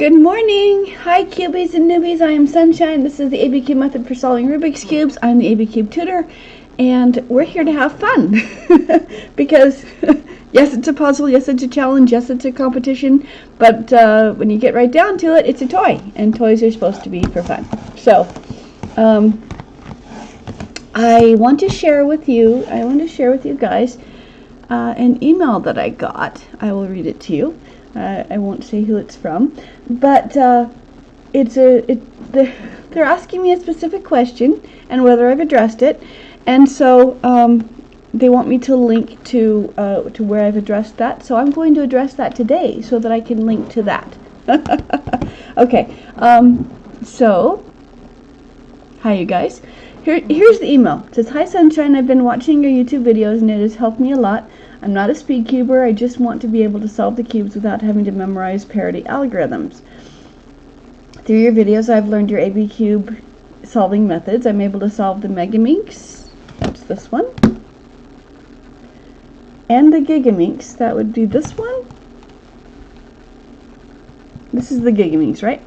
Good morning! Hi cubies and newbies, I am Sunshine. This is the ABCube method for solving Rubik's Cubes. I'm the ABCube tutor, and we're here to have fun. Because, yes, it's a puzzle, yes, it's a challenge, yes, it's a competition, but when you get right down to it, it's a toy, and toys are supposed to be for fun. So, I want to share with you guys an email that I got. I will read it to you. I won't say who it's from, but they're asking me a specific question and whether I've addressed it, and so they want me to link to where I've addressed that. So I'm going to address that today so that I can link to that. Okay. So hi you guys. Here's the email. It says, "Hi Sunshine, I've been watching your YouTube videos and it has helped me a lot. I'm not a speed cuber, I just want to be able to solve the cubes without having to memorize parity algorithms. Through your videos, I've learned your ABCube solving methods. I'm able to solve the Megaminx, that's this one, and the Gigaminx, that would be this one. This is the Gigaminx, right?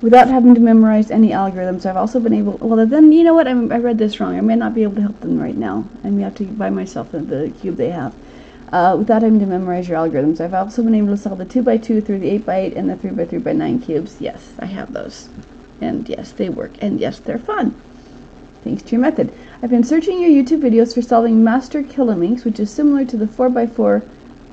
Without having to memorize any algorithms. I've also been able, well then, you know what, I read this wrong. I may not be able to help them right now. I may have to buy myself the cube they have. Without having to memorize your algorithms. I've also been able to solve the 2x2 through the 8x8 and the 3x3x9 cubes. Yes, I have those. And yes, they work. And yes, they're fun. Thanks to your method. I've been searching your YouTube videos for solving Master Kilominx, which is similar to the 4x4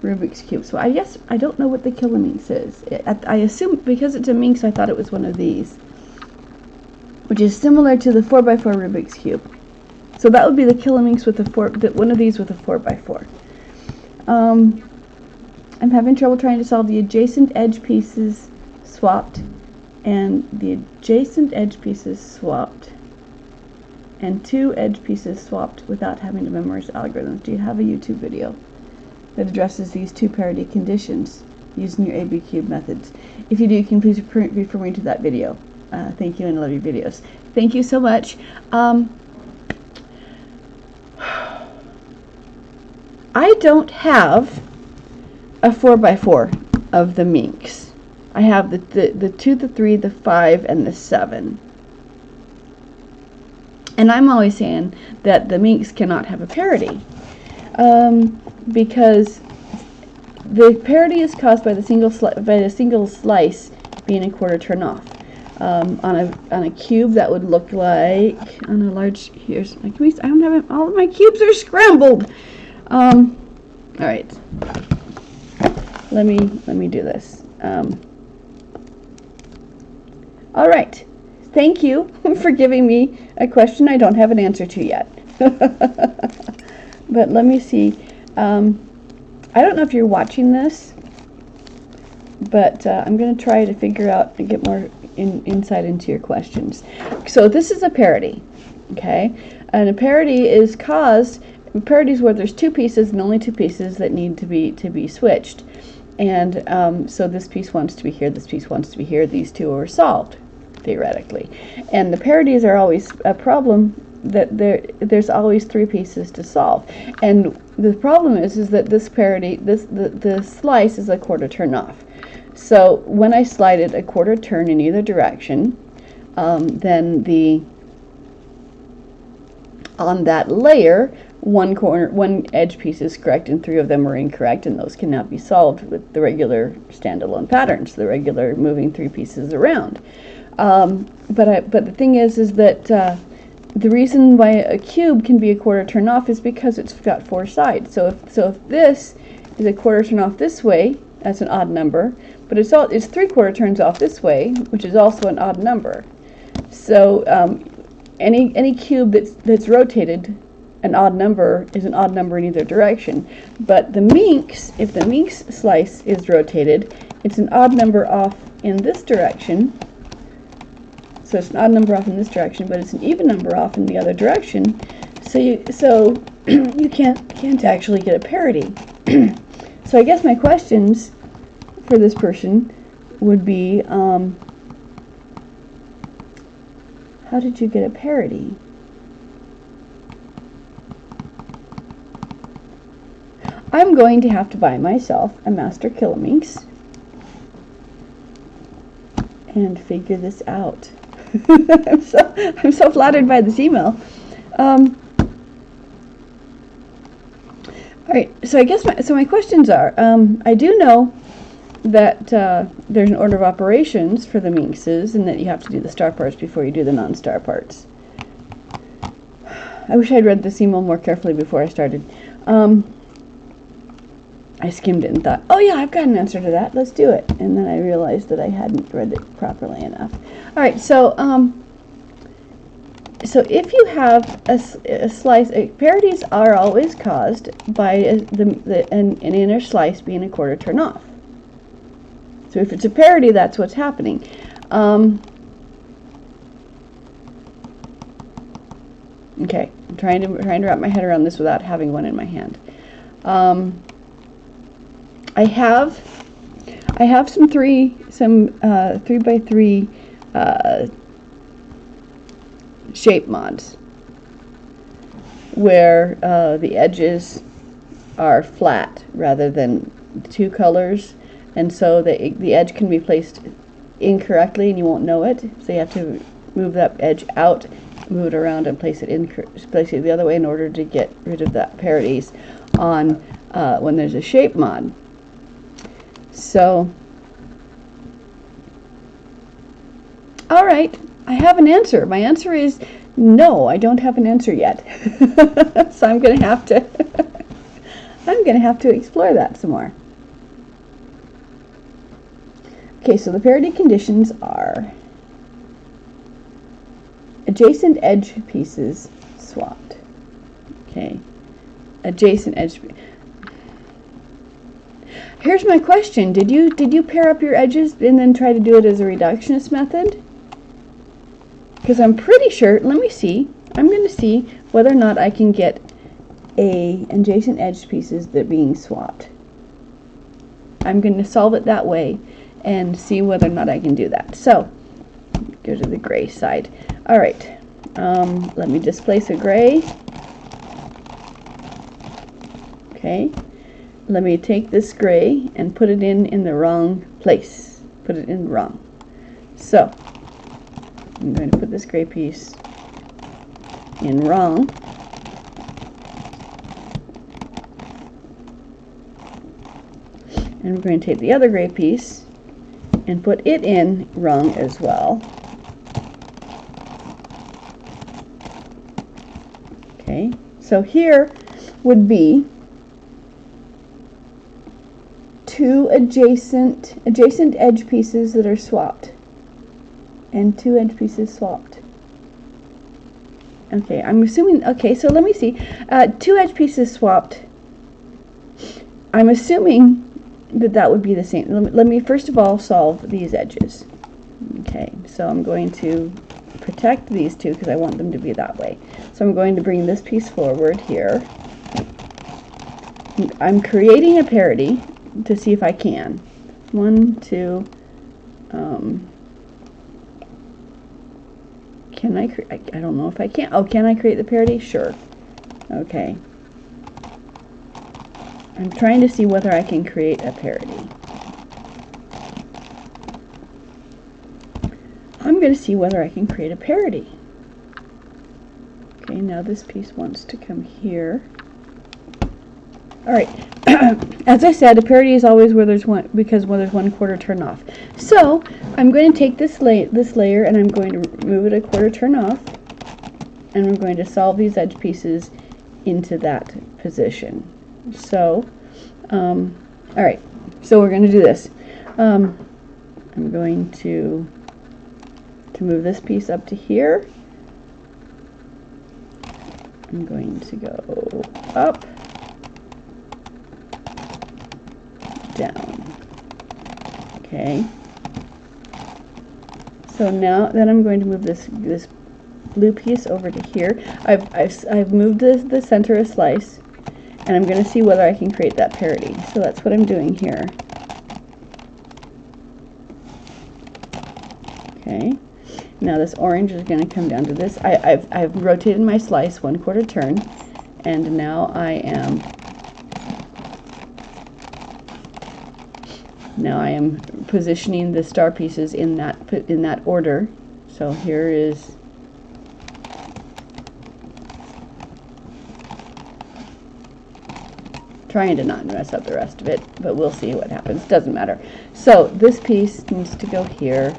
Rubik's Cube. So I guess I don't know what the Kilominx is. I assume because it's a minx, I thought it was one of these, which is similar to the 4x4 Rubik's Cube. So that would be the Kilominx with one of these with a 4x4. I'm having trouble trying to solve the adjacent edge pieces swapped and the adjacent edge pieces swapped and two edge pieces swapped without having to memorize algorithms. Do you have a YouTube video that addresses these two parity conditions using your ABCube methods? If you do, you can please refer me to that video. Thank you, and I love your videos. Thank you so much. I don't have a 4x4 of the minx. I have the 2, the 3, the 5, and the 7. And I'm always saying that the minx cannot have a parity. Because the parity is caused by the single slice being a quarter turn off. On a cube, that would look like on a large. Here's I don't have it. All of my cubes are scrambled. All right. Let me do this. All right. Thank you for giving me a question I don't have an answer to yet. But let me see. I don't know if you're watching this, but I'm going to try to figure out and get more insight into your questions. So this is a parity, okay? And a parity is where there's two pieces and only two pieces that need to be switched. And so this piece wants to be here, this piece wants to be here. These two are solved, theoretically. And the parities are always a problem, that there's always three pieces to solve. And the problem is that this parity, the slice is a quarter turn off. So when I slide it a quarter turn in either direction, then on that layer, one edge piece is correct and three of them are incorrect, and those cannot be solved with the regular standalone patterns, the regular moving three pieces around. But the thing is that the reason why a cube can be a quarter turn off is because it's got four sides. So if this is a quarter turn off this way, that's an odd number. But it's 3/4 turns off this way, which is also an odd number. So any cube that's rotated, an odd number is an odd number in either direction. But the minx, if the minx slice is rotated, it's an odd number off in this direction. So it's an odd number off in this direction, but it's an even number off in the other direction. So you can't actually get a parity. So I guess my questions for this person would be, how did you get a parity? I'm going to have to buy myself a Master Kilominx and figure this out. I'm so flattered by this email. All right, so I guess my questions are, I do know that there's an order of operations for the minxes, and that you have to do the star parts before you do the non-star parts. I wish I'd read this email more carefully before I started. I skimmed it and thought, oh yeah, I've got an answer to that, let's do it. And then I realized that I hadn't read it properly enough. All right, so so if you have a slice, parities are always caused by an inner slice being a quarter turn off. So if it's a parity, that's what's happening. Okay, I'm trying to wrap my head around this without having one in my hand. I have some 3x3 shape mods where the edges are flat rather than two colors, and so the edge can be placed incorrectly and you won't know it. So you have to move that edge out, move it around, and place it the other way in order to get rid of that parities on when there's a shape mod. So, all right, I have an answer. My answer is no, I don't have an answer yet. So I'm going to have to explore that some more. Okay, so the parity conditions are adjacent edge pieces swapped. Okay, adjacent edge. Here's my question. Did you pair up your edges and then try to do it as a reductionist method? Because I'm pretty sure, let me see. I'm going to see whether or not I can get adjacent edge pieces that are being swapped. I'm going to solve it that way and see whether or not I can do that. So, go to the gray side. All right. Let me displace a gray. Okay. Let me take this gray and put it in the wrong place. Put it in wrong. So, I'm going to put this gray piece in wrong. And we're going to take the other gray piece and put it in wrong as well. Okay, so here would be two adjacent edge pieces that are swapped, and two edge pieces swapped. Okay, I'm assuming, okay, so let me see. Two edge pieces swapped. I'm assuming that would be the same. Let me first of all solve these edges. Okay, so I'm going to protect these two because I want them to be that way. So I'm going to bring this piece forward here. I'm creating a parity to see if I can. 1, 2, can I don't know if I can. Oh, can I create the parity? Sure. Okay. I'm trying to see whether I can create a parity. I'm going to see whether I can create a parity. Okay, now this piece wants to come here. All right. As I said, a parity is always where there's one, because when there's 1/4 turn off. So I'm going to take this layer and I'm going to move it a 1/4 turn off, and I'm going to solve these edge pieces into that position. So, all right. So we're going to do this. I'm going to move this piece up to here. I'm going to go up, down. Okay. So now, then I'm going to move this blue piece over to here. I've moved the center a slice, and I'm going to see whether I can create that parity. So that's what I'm doing here. Okay. Now this orange is going to come down to this. I've rotated my slice 1/4 turn, and now I am Now I am positioning the star pieces in that order. So here is trying to not mess up the rest of it, but we'll see what happens. Doesn't matter. So this piece needs to go here.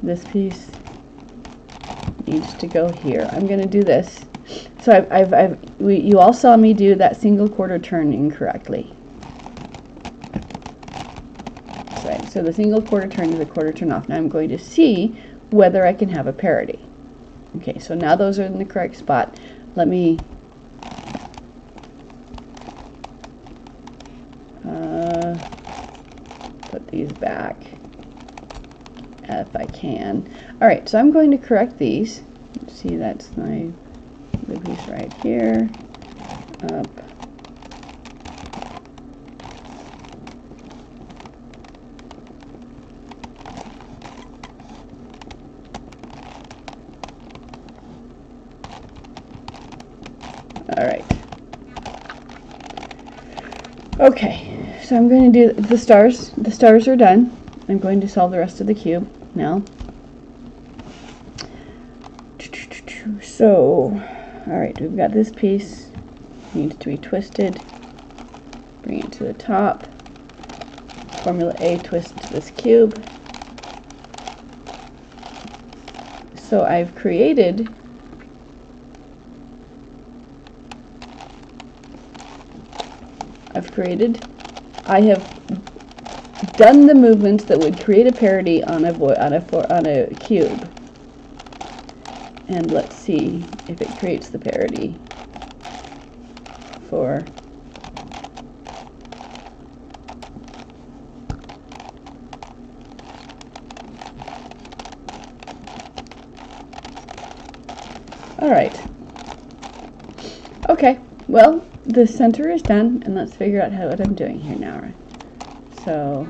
This piece needs to go here. I'm going to do this. So you all saw me do that single quarter turn incorrectly. Right. So the single quarter turn is a quarter turn off. Now I'm going to see whether I can have a parity. Okay, so now those are in the correct spot. Let me put these back if I can. All right, so I'm going to correct these. See, that's the piece right here. Up. All right. Okay, so I'm going to do the stars. The stars are done. I'm going to solve the rest of the cube now. So, all right, we've got this piece. Needs to be twisted. Bring it to the top. Formula A, twist this cube. So I have done the movements that would create a parity on a cube. And let's see if it creates the parity for all right. Okay, well, the center is done, and let's figure out what I'm doing here now. Right? So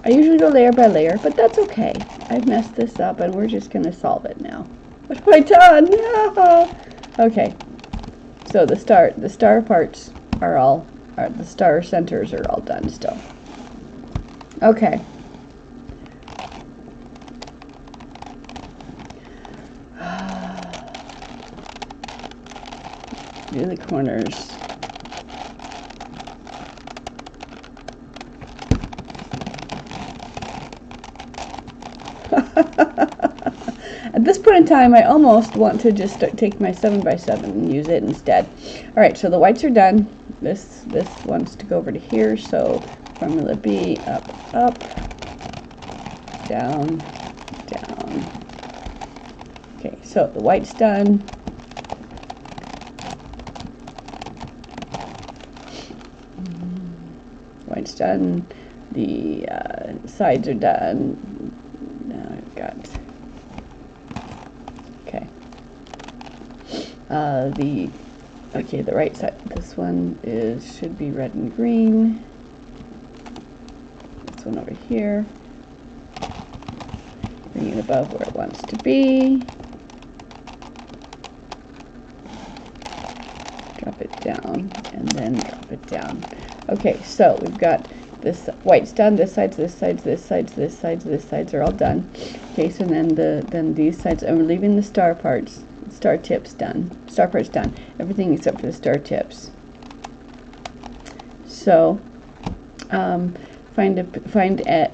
I usually go layer by layer, but that's okay. I've messed this up, and we're just going to solve it now. What have I done? No. Okay. So the star parts are all, the star centers are all done still. Okay. Do the corners. At this point in time, I almost want to just take my 7x7 and use it instead. All right, so the whites are done. This wants to go over to here, so formula B, up, up, down, down. Okay, so the white's done. White's done. The sides are done. Now I've got the right side. This one should be red and green. This one over here. Bring it above where it wants to be. Drop it down and then drop it down. Okay, so we've got this white's done. This side's, this side's, this side's, this side's, this side's are all done. Okay, so then these sides. I'm leaving the star parts. Star tips done. Star parts done. Everything except for the star tips. So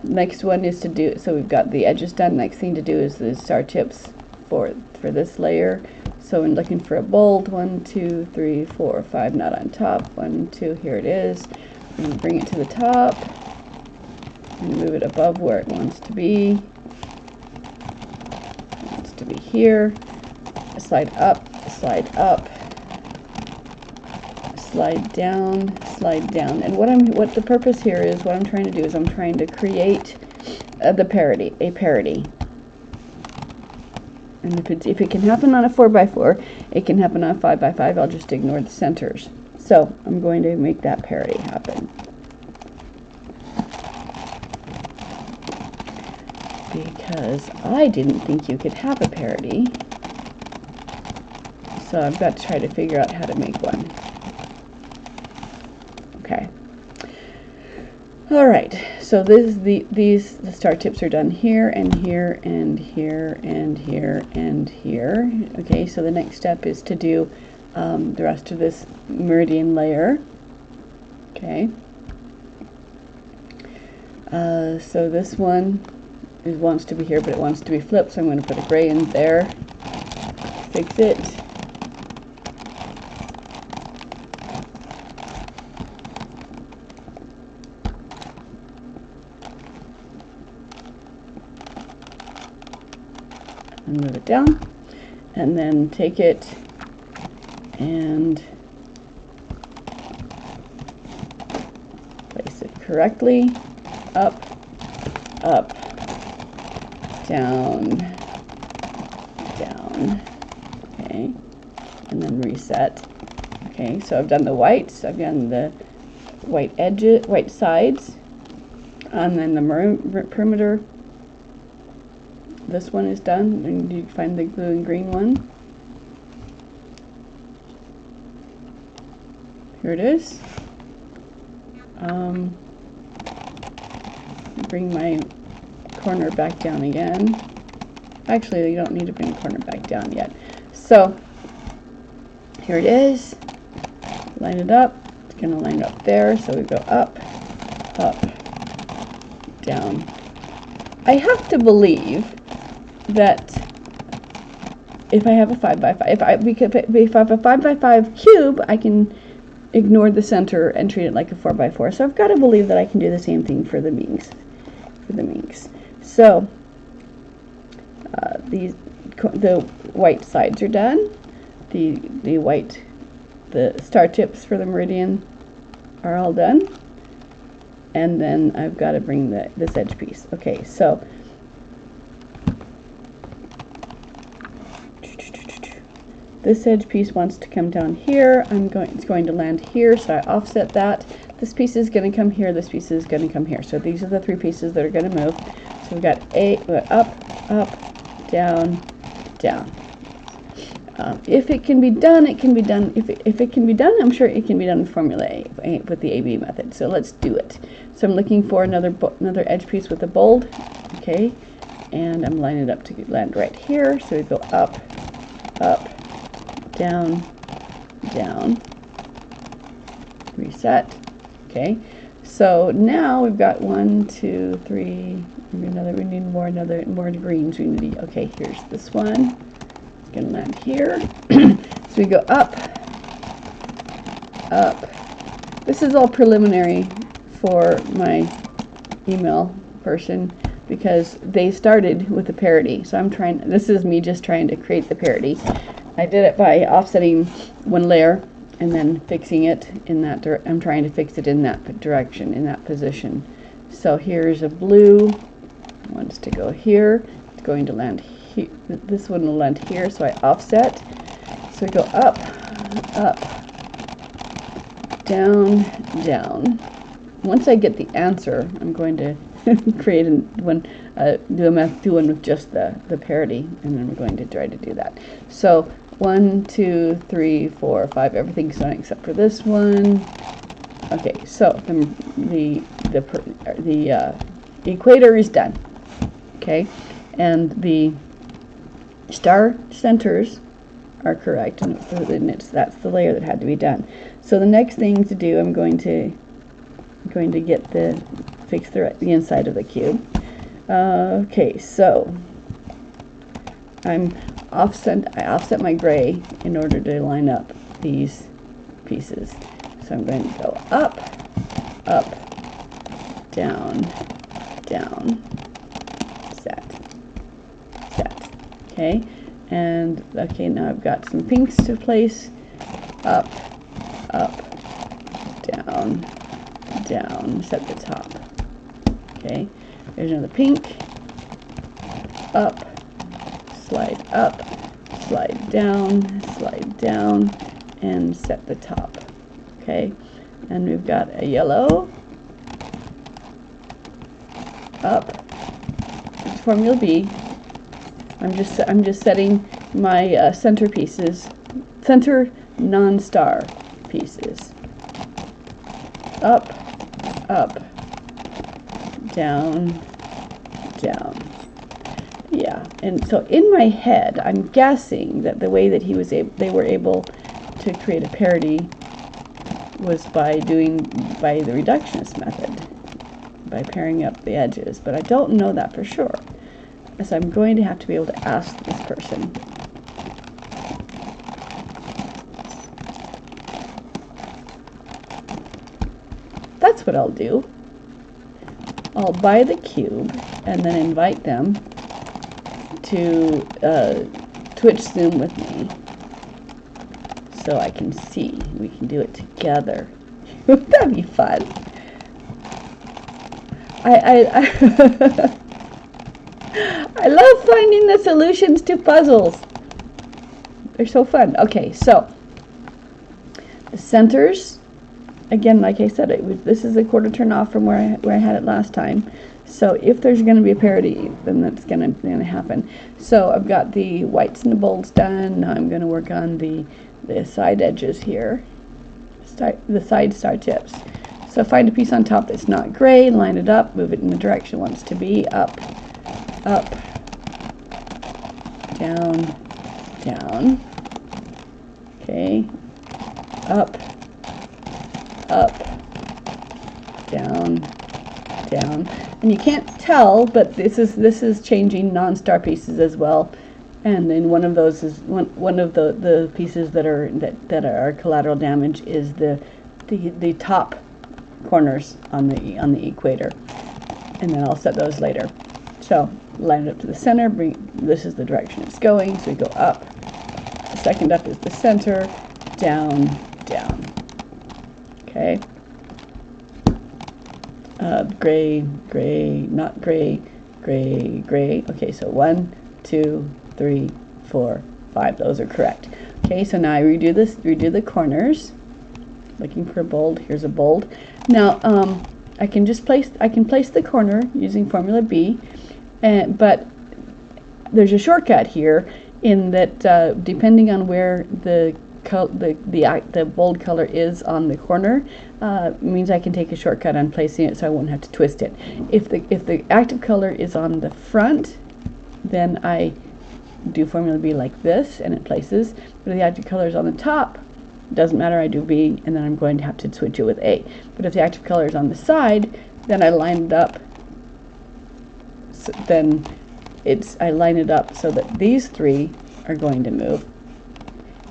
next one is to do. So we've got the edges done. Next thing to do is the star tips for this layer. So I'm looking for a bold 1, 2, 3, 4, 5. Not on top. 1, 2. Here it is. I'm going to bring it to the top and move it above where it wants to be. It wants to be here. Slide up, slide up, slide down, and what the purpose here is, what I'm trying to do is I'm trying to create a parity. And if it can happen on a 4x4, it can happen on a 5x5. I'll just ignore the centers. So I'm going to make that parity happen. Because I didn't think you could have a parity. So I've got to try to figure out how to make one. Okay. All right. So the star tips are done here and here and here and here and here. Okay. So the next step is to do the rest of this meridian layer. Okay. So this one wants to be here, but it wants to be flipped. So I'm going to put a gray in there. Fix it. And move it down, and then take it and place it correctly, up, up, down, down, okay, and then reset. Okay, so I've done the whites, I've done the white edges, white sides, and then the perimeter. This one is done, and you find the blue and green one. Here it is. Bring my corner back down again. Actually, you don't need to bring the corner back down yet. So, here it is. Line it up. It's going to line up there, so we go up, up, down. I have to believe that if I have a 5x5, if I have a 5x5 cube, I can ignore the center and treat it like a 4x4. So I've got to believe that I can do the same thing for the minks. So the white sides are done. The star tips for the meridian are all done. And then I've got to bring this edge piece. Okay, so this edge piece wants to come down here. It's going to land here, so I offset that. This piece is going to come here. This piece is going to come here. So these are the three pieces that are going to move. So we've got up, up, down, down. If it can be done, it can be done. If it can be done, I'm sure it can be done with Formula A, with the AB method. So let's do it. So I'm looking for another edge piece with a bold. Okay, and I'm lining it up to land right here. So we go up, up, down, down, reset. Okay, so now we've got 1, 2, 3. We need more greens. We need. Okay, here's this one. It's gonna land here. So we go up, up. This is all preliminary for my email person because they started with a parity. So this is me just trying to create the parity. I did it by offsetting one layer and then fixing it in that I'm trying to fix it in that direction, in that position. So here's a blue, wants to go here. It's going to land here. This one will land here, so I offset. So we go up, up, down, down. Once I get the answer, I'm going to create one, do one with just the parity, and then we're going to try to do that. So 1, 2, 3, 4, 5. Everything's done except for this one. Okay, so the equator is done. Okay, and the star centers are correct, and that's the layer that had to be done. So the next thing to do, I'm going to fix the inside of the cube. Okay, so I offset my gray in order to line up these pieces. So I'm going to go up, up, down, down, set. Okay, and okay, now I've got some pinks to place. Up, down, down, set the top. Okay, there's another pink. Up, slide up, slide down, and set the top. Okay, and we've got a yellow, up, it's Formula B. I'm just setting my center pieces, center non-star pieces. Up, down, down. Yeah, and so in my head, I'm guessing that the way that they were able to create a parity was by the reductionist method, by pairing up the edges, but I don't know that for sure. So I'm going to have to be able to ask this person. That's what I'll do. I'll buy the cube and then invite them to Twitch Zoom with me so I can see. We can do it together. That'd be fun. I love finding the solutions to puzzles. They're so fun. Okay, so the centers, again, like I said, this is a quarter turn off from where I had it last time. So if there's going to be a parity, then that's going to happen. So I've got the whites and the bolds done. Now I'm going to work on the side edges here, the side star tips. So find a piece on top that's not gray, line it up, move it in the direction it wants to be, up, down, down. Okay, up, down, down. And you can't tell, but this is changing non-star pieces as well. And then one of those is one of the pieces that are collateral damage is the top corners on the equator. And then I'll set those later. So line it up to the center, this is the direction it's going, so we go up. The second up is the center, down, down. Okay. Gray, gray, not gray, gray, gray. Okay, so 1, 2, 3, 4, 5. Those are correct. Okay, so now I redo the corners. Looking for a bold. Here's a bold. Now I can place the corner using Formula B, but there's a shortcut here in that depending on where the bold color is on the corner, means I can take a shortcut on placing it, so I won't have to twist it. If the active color is on the front, then I do Formula B like this, and it places. But if the active color is on the top, doesn't matter, I do B, and then I'm going to have to switch it with A. But if the active color is on the side, then I line it up. So then I line it up so that these three are going to move,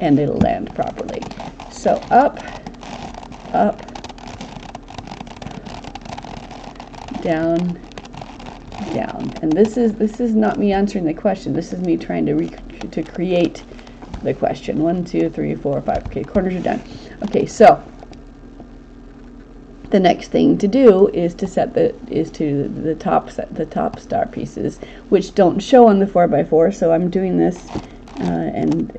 and it'll land properly. So up, down, down. And this is not me answering the question. This is me trying to create the question. 1, 2, 3, 4, 5. Okay, corners are done. Okay, so the next thing to do is to set the top star pieces, which don't show on the 4x4. So I'm doing this, and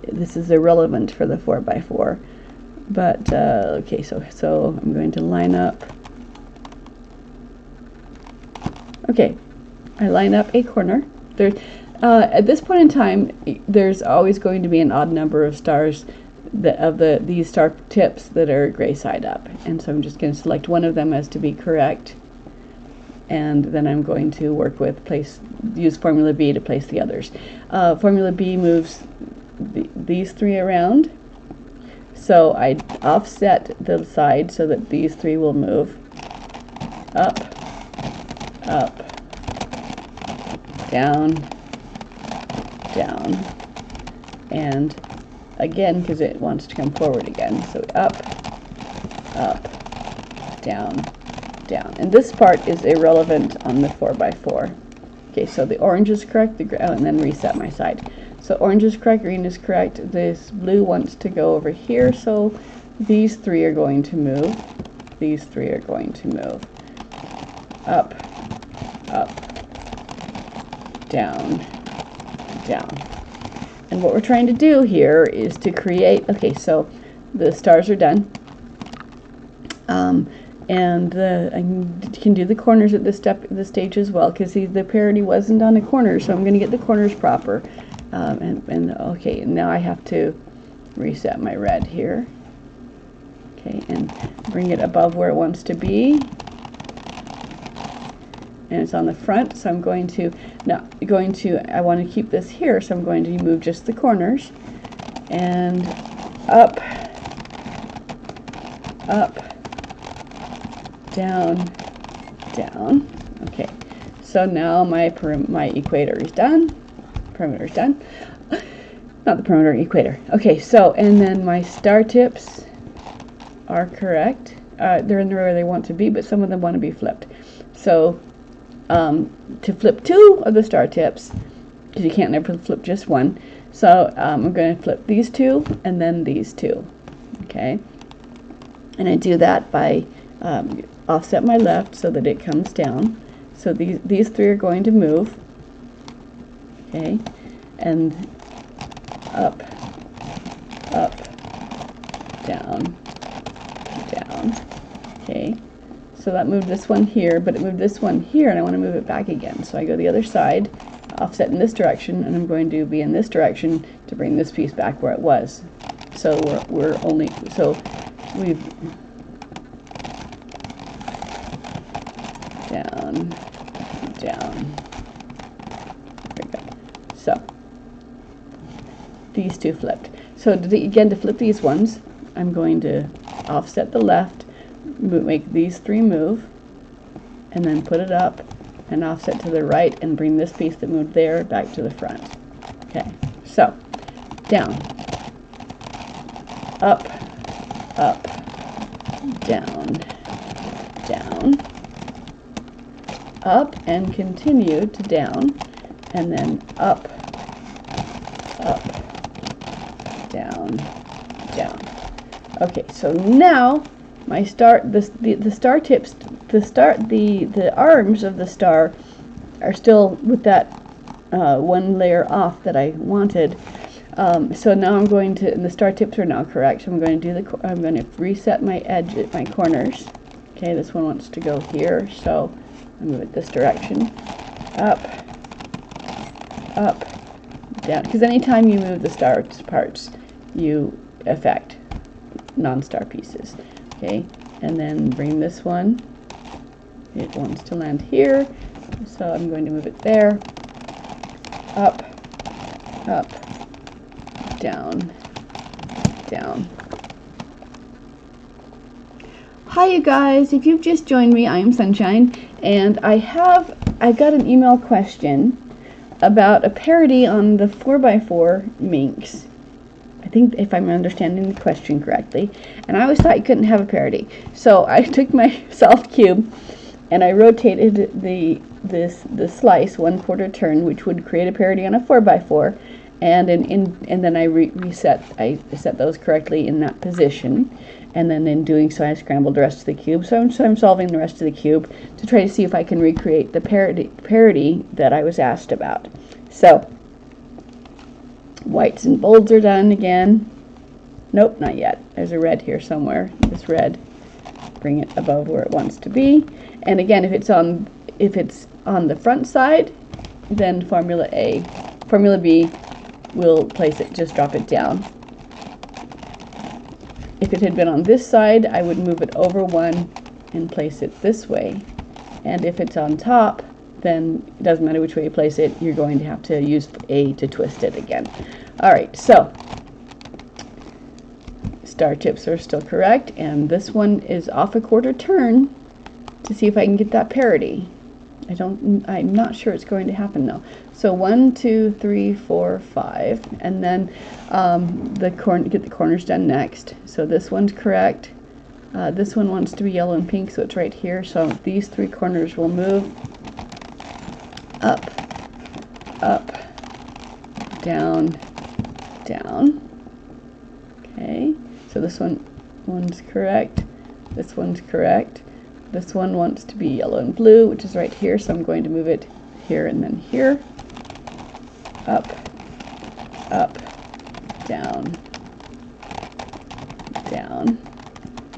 this is irrelevant for the 4x4. But okay, so I'm going to line up. Okay, I line up a corner. At this point in time, there's always going to be an odd number of stars these star tips that are gray side up, and so I'm just going to select one of them as to be correct, and then I'm going to work with use Formula B to place the others. Formula B moves these three around, so I offset the side so that these three will move up, down, down, and again, because it wants to come forward again. So up, down, down. And this part is irrelevant on the 4x4. Okay, so the orange is correct, and then reset my side. So orange is correct, green is correct. This blue wants to go over here, so these three are going to move. These three are going to move. Up, down, down. And what we're trying to do here is to create, okay, so the stars are done. And I can do the corners at this stage as well, because the parity wasn't on a corner, so I'm going to get the corners proper. Okay, and now I have to reset my red here. Okay, and bring it above where it wants to be. And it's on the front, so I'm going to, I want to keep this here, so I'm going to move just the corners, and up, down, down. Okay, so now my equator is done, perimeter is done, not the perimeter, equator. Okay, so, and then my star tips are correct. They're in the where they want to be, but some of them want to be flipped. So, to flip two of the star tips, because you can't never flip just one, so I'm going to flip these two and then these two. Okay, and I do that by offset my left so that it comes down. So these three are going to move. Okay, and up, down, down. Okay. So that moved this one here, but it moved this one here, and I want to move it back again. So I go the other side, offset in this direction, and I'm going to be in this direction to bring this piece back where it was. So we've down, down. There we go. So these two flipped. So again, to flip these ones, I'm going to offset the left, make these three move, and then put it up and offset to the right and bring this piece that moved there back to the front. Okay, so down, up, down, down, up, and continue to down, and then up, down, down. Okay, so now my the star tips, the arms of the star are still with that one layer off that I wanted. So now I'm going to, and the star tips are now correct. So I'm going to do I'm going to reset my edge at my corners. Okay, this one wants to go here, so I move it this direction, up, down. Because anytime you move the star parts, you affect non-star pieces. Okay, and then bring this one. It wants to land here, so I'm going to move it there. Up, down, down. Hi you guys, if you've just joined me, I am Sunshine, and I got an email question about a parody on the 4x4 minks. I think if I'm understanding the question correctly, and I always thought you couldn't have a parody. So I took my soft cube and I rotated the slice 1/4 turn, which would create a parody on a 4x4, and then I set those correctly in that position, and then in doing so I scrambled the rest of the cube. So I'm solving the rest of the cube to try to see if I can recreate the parody that I was asked about. So whites and bolds are done again. Nope, not yet. There's a red here somewhere. This red, bring it above where it wants to be. And again, if it's on the front side, then formula B will place it, just drop it down. If it had been on this side, I would move it over one and place it this way. And if it's on top, then it doesn't matter which way you place it, you're going to have to use A to twist it again. Alright, so star tips are still correct, and this one is off a 1/4 turn to see if I can get that parity. I'm not sure it's going to happen though. So 1, 2, 3, 4, 5, and then get the corners done next. So this one's correct. This one wants to be yellow and pink, so it's right here. So these three corners will move up, down, down. Okay, so this one's correct. This one's correct. This one wants to be yellow and blue, which is right here, so I'm going to move it here and then here. Up, up, down, down,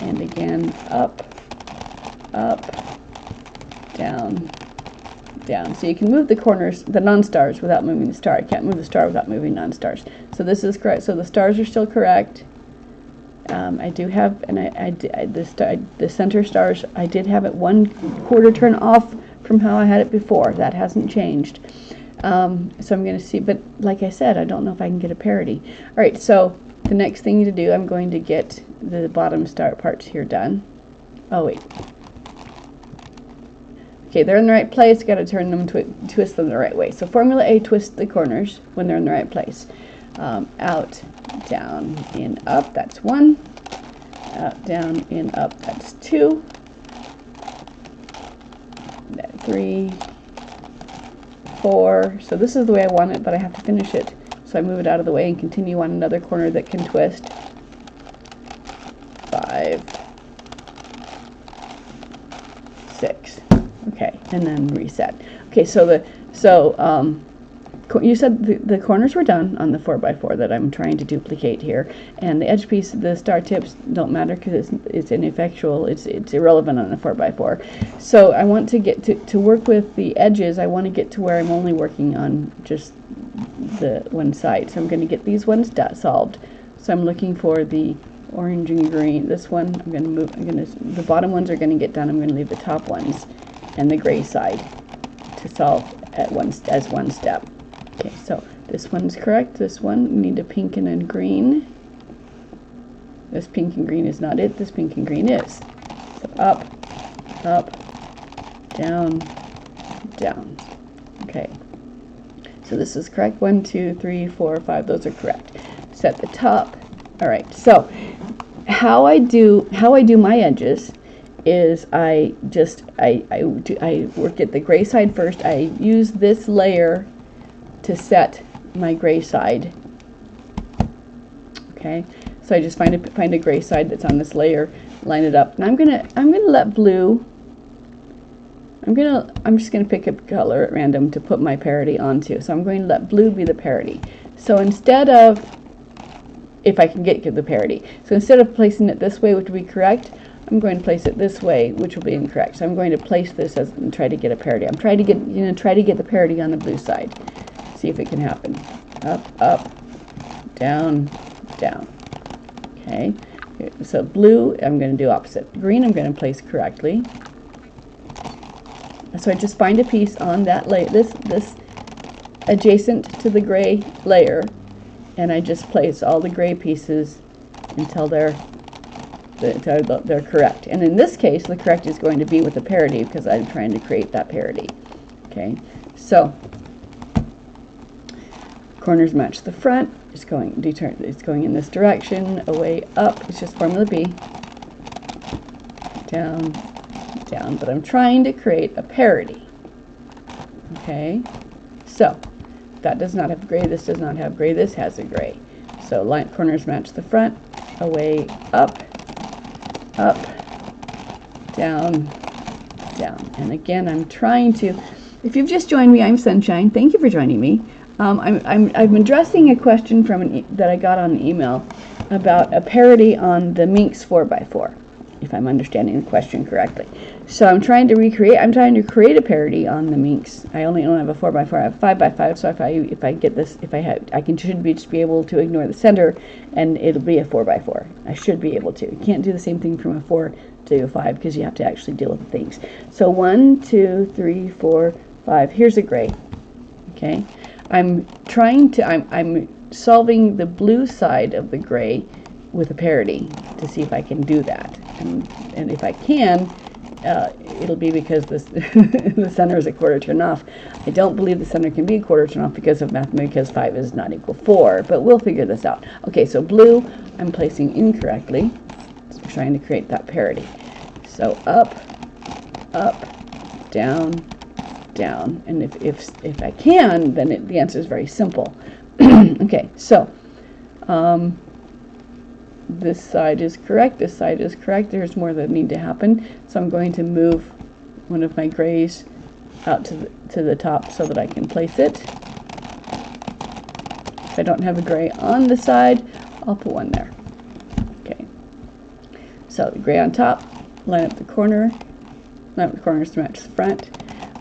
and again, up, down, down. So you can move the corners, the non-stars, without moving the star. I can't move the star without moving non-stars. So this is correct. So the stars are still correct. I do have, and the center stars, I did have it 1/4 turn off from how I had it before. That hasn't changed. So I'm going to see, but like I said, I don't know if I can get a parity. All right, so the next thing to do, I'm going to get the bottom star parts here done. Oh, wait. Okay, they're in the right place. Got to turn them, twist them the right way. So Formula A, twist the corners when they're in the right place. Out, down, in, up, that's 1. Out, down, in, up, that's 2. 3, 4. So this is the way I want it, but I have to finish it. So I move it out of the way and continue on another corner that can twist. 5, 6. Okay, and then reset. Okay, so you said the corners were done on the 4x4 that I'm trying to duplicate here, and the edge piece, the star tips don't matter because it's ineffectual. It's irrelevant on a 4x4. So I want to get to work with the edges. I want to get to where I'm only working on just the one side. So I'm going to get these ones solved. So I'm looking for the orange and green. This one I'm going to move. The bottom ones are going to get done. I'm going to leave the top ones and the gray side to solve as one step. Okay, so this one's correct. This one, we need a pink and a green. This pink and green is not it. This pink and green is. So up, down, down. Okay, so this is correct. 1, 2, 3, 4, 5. Those are correct. Set the top. All right. So how I do my edges is I work at the gray side first. I use this layer to set my gray side. Okay, so I just find a gray side that's on this layer, line it up, and I'm gonna let blue. I'm just gonna pick a color at random to put my parity onto. So I'm going to let blue be the parity. So instead of, if I can get the parity, so instead of placing it this way, which would be correct, I'm going to place it this way, which will be incorrect. So I'm going to place this and try to get a parity. I'm trying to get the parity on the blue side. See if it can happen. Up, down, down. Okay. So blue, I'm going to do opposite. Green, I'm going to place correctly. So I just find a piece on that layer, this adjacent to the gray layer, and I just place all the gray pieces until they're correct. And in this case, the correct is going to be with the parity because I'm trying to create that parity. Okay, so corners match the front. It's going in this direction, away, up. It's just Formula B. Down, down. But I'm trying to create a parity. Okay, so that does not have gray. This does not have gray. This has a gray. So corners match the front, away, up, down, down. And again, I'm trying to, if you've just joined me, I'm Sunshine. Thank you for joining me. I'm addressing a question that I got on an email about a parity on the Minx 4x4, if I'm understanding the question correctly. So I'm trying to create a parity on the Minx. I only don't have a 4x4, I have 5x5. So if I get this, should just be able to ignore the center, and it'll be a 4x4. I should be able to. You can't do the same thing from a 4 to a 5 because you have to actually deal with the things. So 1, 2, 3, 4, 5. Here's a gray. Okay. I'm solving the blue side of the gray with a parity to see if I can do that. And if I can, it'll be because the center is a 1/4 turn off. I don't believe the center can be a 1/4 turn off because of mathematics, because 5 is not equal 4, but we'll figure this out. Okay, so blue, I'm placing incorrectly. So I'm trying to create that parity. So up, down, down, and if I can, then the answer is very simple. Okay, so this side is correct, this side is correct. There's more that need to happen, so I'm going to move one of my grays out to the top so that I can place it. If I don't have a gray on the side, I'll put one there. Okay. So the gray on top, line up the corners to match the front.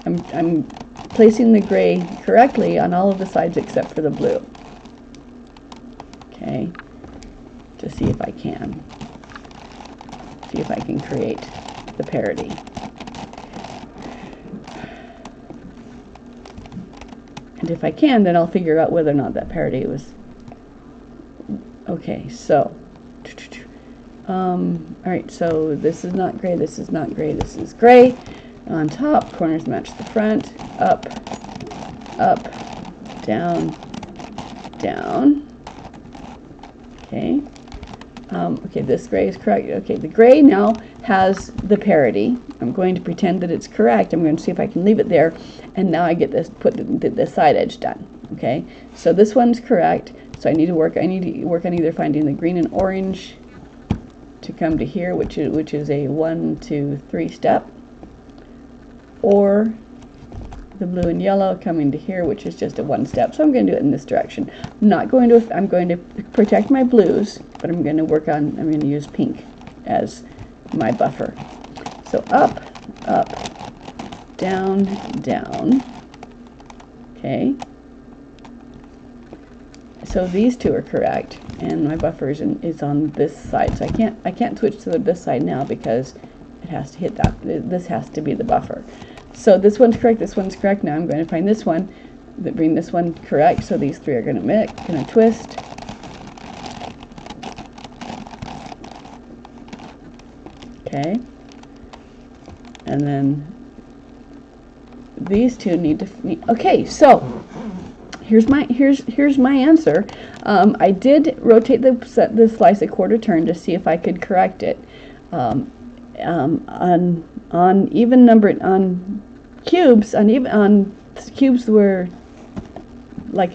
I'm placing the gray correctly on all of the sides except for the blue. Okay. To see if I can. See if I can create the parity. And if I can, then I'll figure out whether or not that parity was okay. So, all right. So this is not gray. This is not gray. This is gray. On top, corners match the front. Up, up, down, down. Okay. Okay, this gray is correct. Okay, the gray now has the parity. I'm going to pretend that it's correct. I'm going to see if I can leave it there. And now I get this, put the side edge done. Okay, so this one's correct. So I need to work on either finding the green and orange to come to here, which is a 1, 2, 3 step, or the blue and yellow coming to here, which is just a 1 step. So I'm going to do it in this direction. I'm going to protect my blues, but I'm going to use pink as my buffer. So up, up, down, down. Okay. So these two are correct, and my buffer is on this side. So I can't switch to this side now because it has to hit that. This has to be the buffer. So this one's correct. This one's correct. Now I'm going to find this one, bring this one correct. So these three are going to twist. Okay. And then these two need to okay, so here's my answer. I did rotate the slice a quarter turn to see if I could correct it. On even numbered cubes were like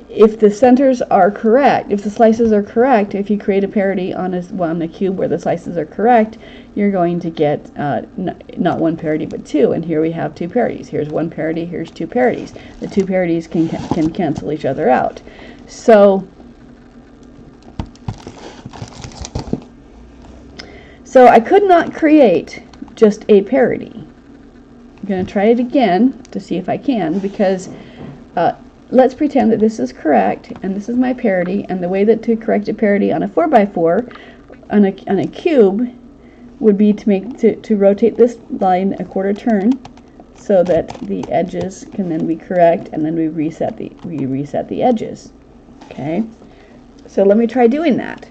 if the centers are correct, if the slices are correct, if you create a parity on a cube where the slices are correct, you're going to get not one parity but two. And here we have two parities. Here's one parity, here's two parities. The two parities can cancel each other out. So I could not create just a parity. I'm going to try it again to see if I can, because let's pretend that this is correct and this is my parity, and the way that to correct a parity on a 4x4 on a cube would be to rotate this line a quarter turn so that the edges can then be correct, and then we reset the edges. Okay, so let me try doing that.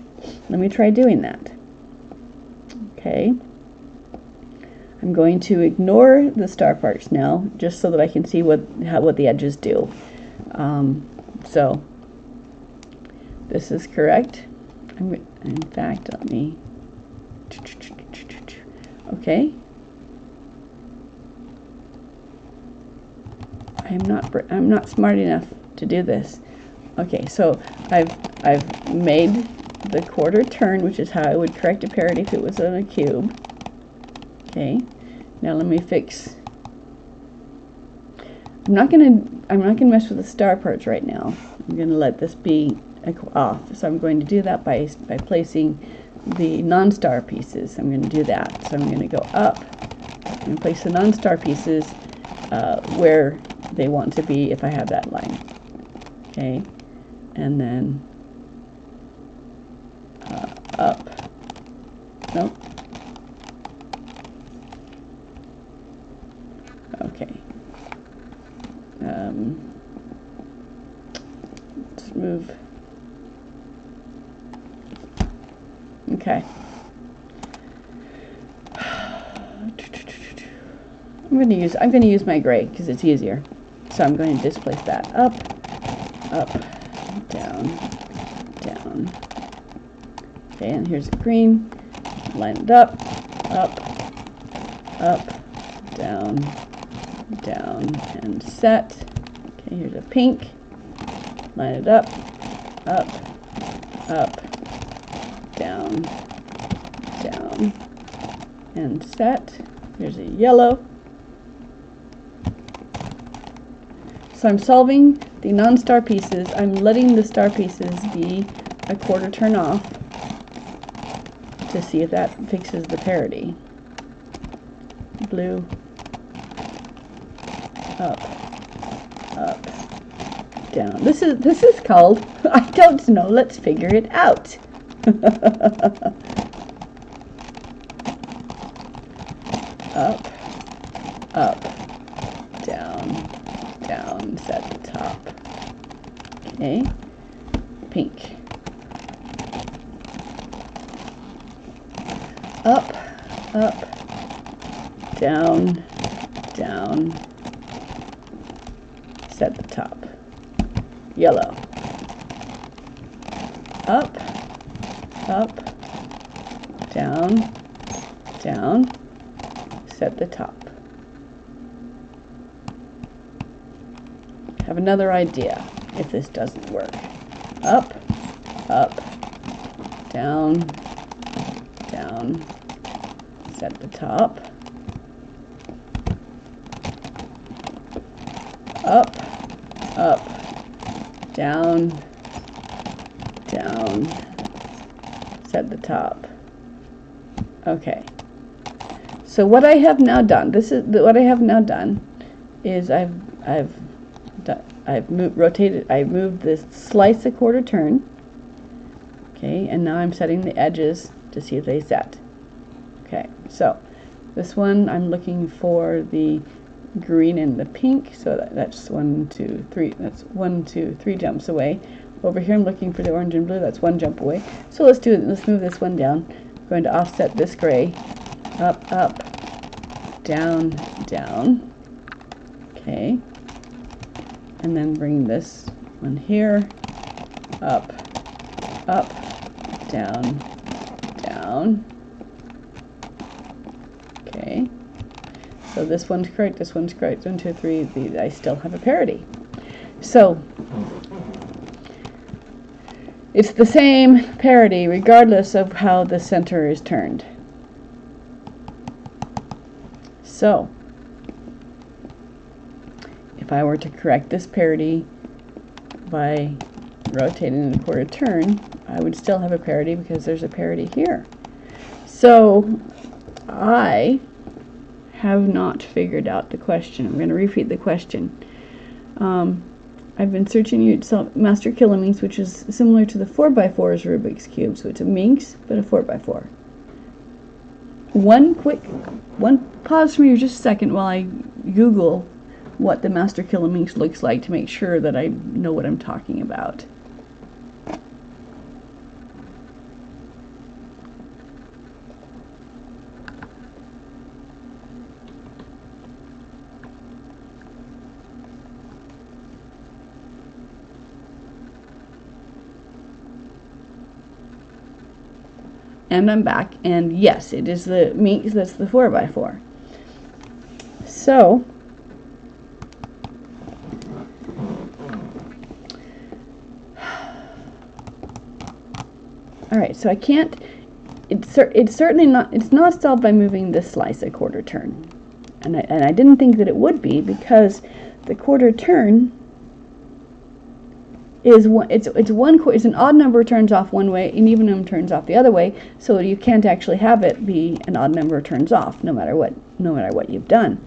Okay, I'm going to ignore the star parts now, just so that I can see what the edges do. So this is correct. In fact, let me. Okay. I'm not smart enough to do this. Okay, so I've made the quarter turn, which is how I would correct a parity if it was on a cube. Okay. Now let me fix. I'm not gonna mess with the star parts right now. I'm gonna let this be off. So I'm going to do that by placing the non-star pieces. I'm going to do that. So I'm going to go up and place the non-star pieces where they want to be if I have that line. Okay, and then up. Nope. Okay. Let's move. Okay. I'm going to use my gray because it's easier. So I'm going to displace that up, up, down, down. Okay, and here's the green. Line it up, down, down, and set. Okay, here's a pink. Line it up, down, down, and set. Here's a yellow. So I'm solving the non-star pieces, I'm letting the star pieces be a quarter turn off to see if that fixes the parity. Blue, up, down. This is called, I don't know, let's figure it out. Up, down, set the top. Okay, pink. Up, down, set the top. Yellow. Up, down, set the top. Have another idea if this doesn't work. Up, down, set the top. Up, down, set the top. Okay. So what I have now done, is I've moved this slice a quarter turn. Okay, and now I'm setting the edges to see if they set. Okay, so this one I'm looking for the green and the pink, so that's 1, 2, 3. That's 1, 2, 3 jumps away. Over here I'm looking for the orange and blue. That's 1 jump away. So let's do it. Let's move this one down. I'm going to offset this gray. Up, down. Okay, and then bring this one here. Up, down. Okay. So this one's correct, this one's correct. 1, 2, 3, I still have a parity. So it's the same parity regardless of how the center is turned. So if I were to correct this parity by rotating a quarter turn, I would still have a parity because there's a parity here. So I have not figured out the question. I'm going to repeat the question. I've been searching master kilominx, which is similar to the 4x4's Rubik's Cube. So it's a minx, but a 4x4. One pause for me just a second while I Google what the master kilominx looks like to make sure that I know what I'm talking about. And I'm back, and yes, it is the minx that's the 4x4. So, all right, so I can't, it's certainly not, it's not solved by moving this slice a quarter turn. And I didn't think that it would be, because the quarter turn is it's an odd number turns off one way, and even number turns off the other way. So you can't actually have it be an odd number turns off, no matter what you've done.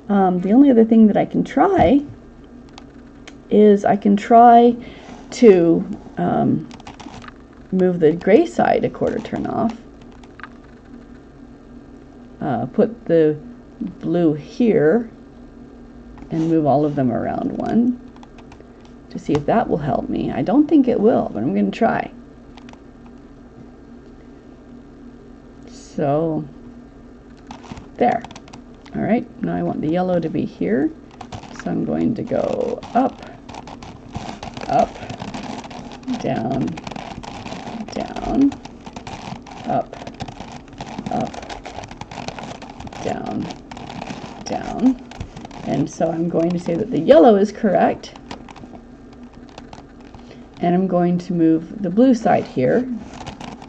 The only other thing that I can try is I can try to move the gray side a quarter turn off. Put the blue here and move all of them around 1. To see if that will help me. I don't think it will, but I'm going to try. So, there. Alright, now I want the yellow to be here. So I'm going to go up, down, up, down. And so I'm going to say that the yellow is correct. And I'm going to move the blue side here,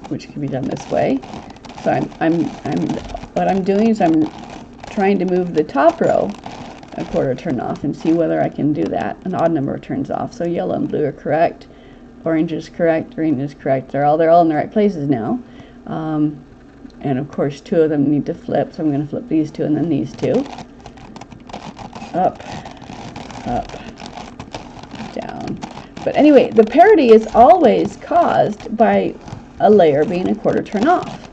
which can be done this way. So what I'm doing is I'm trying to move the top row a quarter turn off and see whether I can do that. An odd number turns off. So yellow and blue are correct. Orange is correct. Green is correct. They're all in the right places now. And of course, two of them need to flip. So I'm going to flip these two and then these two. Up, up, down. But anyway, the parity is always caused by a layer being a quarter turn off.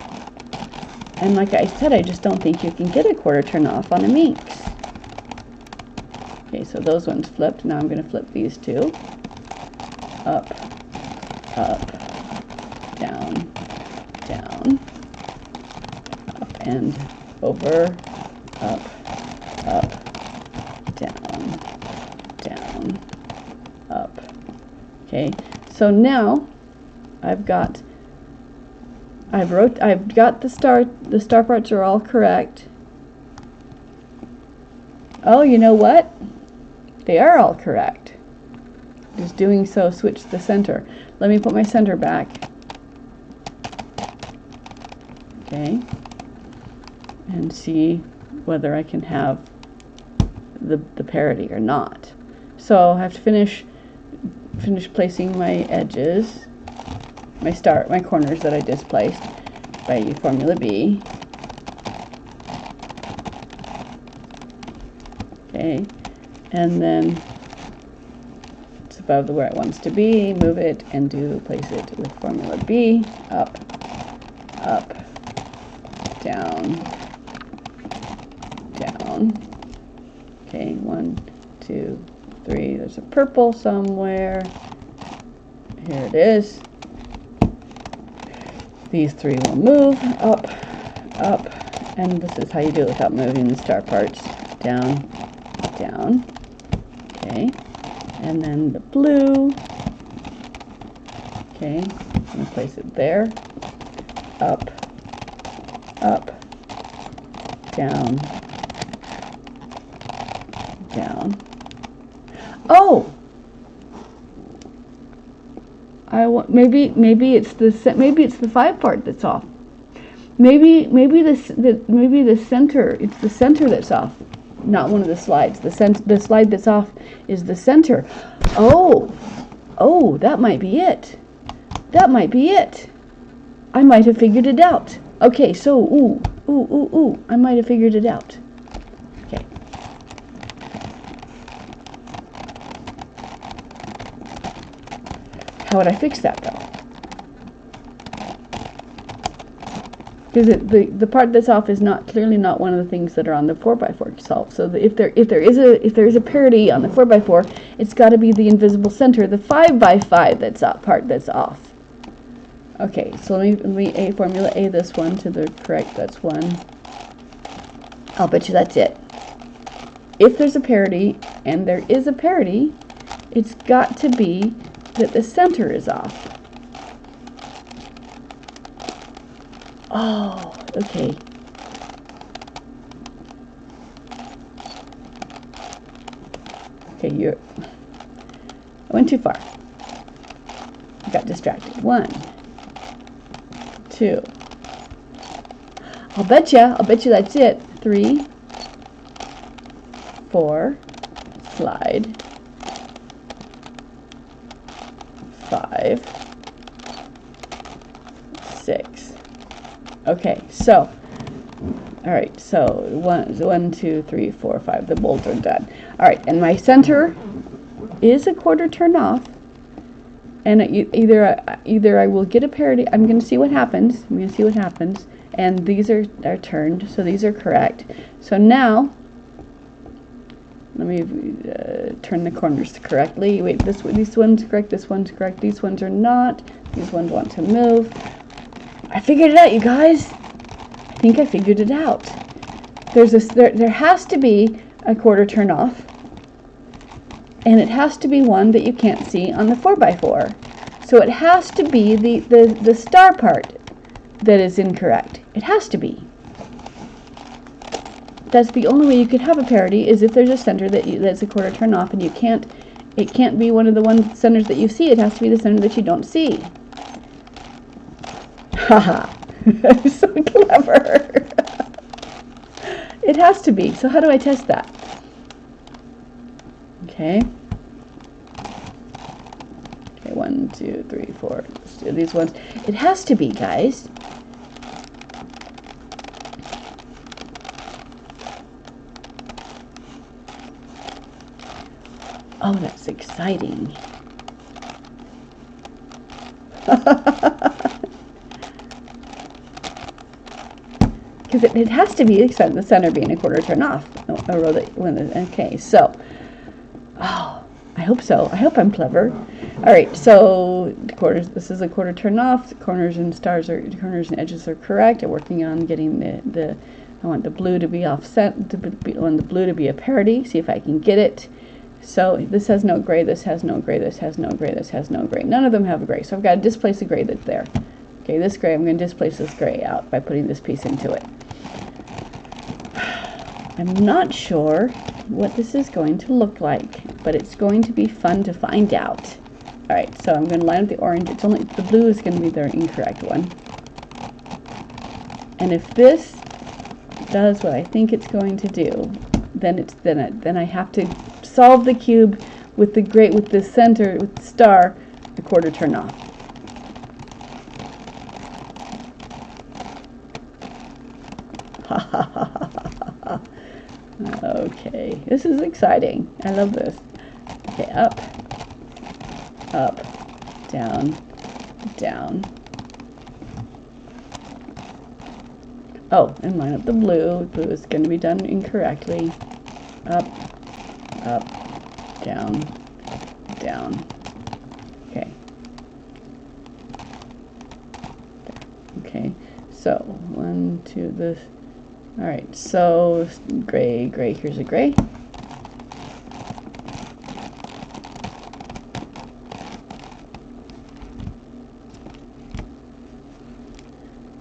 And like I said, I just don't think you can get a quarter turn off on a minx. Okay, so those ones flipped. Now I'm going to flip these two. Up, up, down, down, up and over, up, down, down, up. Okay, so now I've got the star parts are all correct. Oh, you know what? They are all correct. Just doing so, switch the center. Let me put my center back. Okay. And see whether I can have the parity or not. So I have to finish placing my edges, my corners that I displaced by Formula B. Okay. And then it's above where it wants to be, move it and place it with Formula B, up, up, down, down. Okay, 1, 2, 3, there's a purple somewhere. Here it is. These three will move, up, up, and this is how you do it without moving the star parts. Down, down. Okay, and then the blue. Okay, I'm going to place it there. Up, up, down, down. Oh, maybe it's the 5 part that's off. Maybe the center. It's the center that's off. Not one of the slides. The slide that's off is the center. Oh, that might be it. That might be it. I might have figured it out. Okay, so, I might have figured it out. Okay. How would I fix that, though? Because the part that's off is clearly not one of the things that are on the 4x4 to solve. So if there is a parity on the 4x4, it's got to be the invisible center, the 5x5 that's off. Okay, so let me Formula A this one to the correct. That's 1. I'll bet you that's it. If there's a parity, and there is a parity, it's got to be that the center is off. Oh, okay. Okay, I went too far. I got distracted. 1, 2. I'll bet you that's it. 3, 4, slide. 5, 6. Okay, so, all right, so 1, 2, 3, 4, 5. The bolts are done. All right, and my center is a quarter turn off, and either I will get a parity. I'm going to see what happens. And these are turned, so these are correct. So now, let me turn the corners correctly. Wait, this one's correct. This one's correct. These ones are not. These ones want to move. I figured it out, you guys. I think I figured it out. There has to be a quarter turn off, and it has to be one that you can't see on the 4x4. So it has to be the star part that is incorrect. It has to be. That's the only way you could have a parity, is if there's a center that's a quarter turn off, and it can't be one of the centers that you see. It has to be the center that you don't see. Haha. I'm so clever. It has to be. So how do I test that? Okay. Okay, 1, 2, 3, 4. Let's do these ones. It has to be, guys. Oh, that's exciting. Because it has to be, except the center being a quarter turn off. A row that, okay, so, oh, I hope so. I hope I'm clever. All right, so quarters. This is a quarter turn off. The corners and corners and edges are correct. I'm working on getting the. I want the blue to be offset. I want the blue to be a parity. See if I can get it. So this has no gray. This has no gray. This has no gray. This has no gray. None of them have a gray. So I've got to displace the gray that's there. Okay, this gray. I'm going to displace this gray out by putting this piece into it. I'm not sure what this is going to look like, but it's going to be fun to find out. All right, so I'm going to line up the orange. It's only the blue is going to be the incorrect one. And if this does what I think it's going to do, then I have to solve the cube with the center with the star a quarter turn off. Ha ha ha ha ha. Okay, this is exciting. I love this. Okay, up, down, down. Oh, and line up the blue. Blue is going to be done incorrectly. Up, down, down. Okay. Okay, so 1, 2, this. All right, so gray, here's a gray.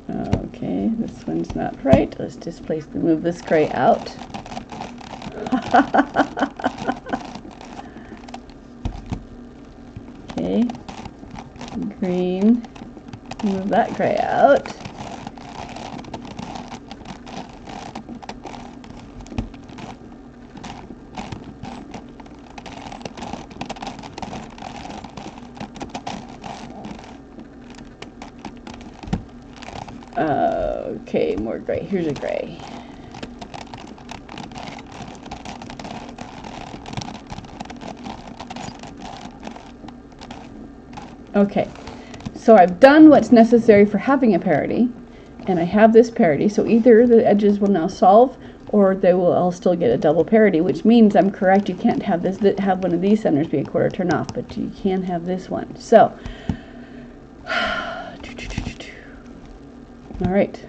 Okay, this one's not right. Let's move this gray out. Okay, green, move that gray out. Okay, more gray. Here's a gray. Okay, so I've done what's necessary for having a parity, and I have this parity, so either the edges will now solve, or I'll still get a double parity, which means I'm correct. You can't have one of these centers be a quarter turn off, but you can have this one. So, all right.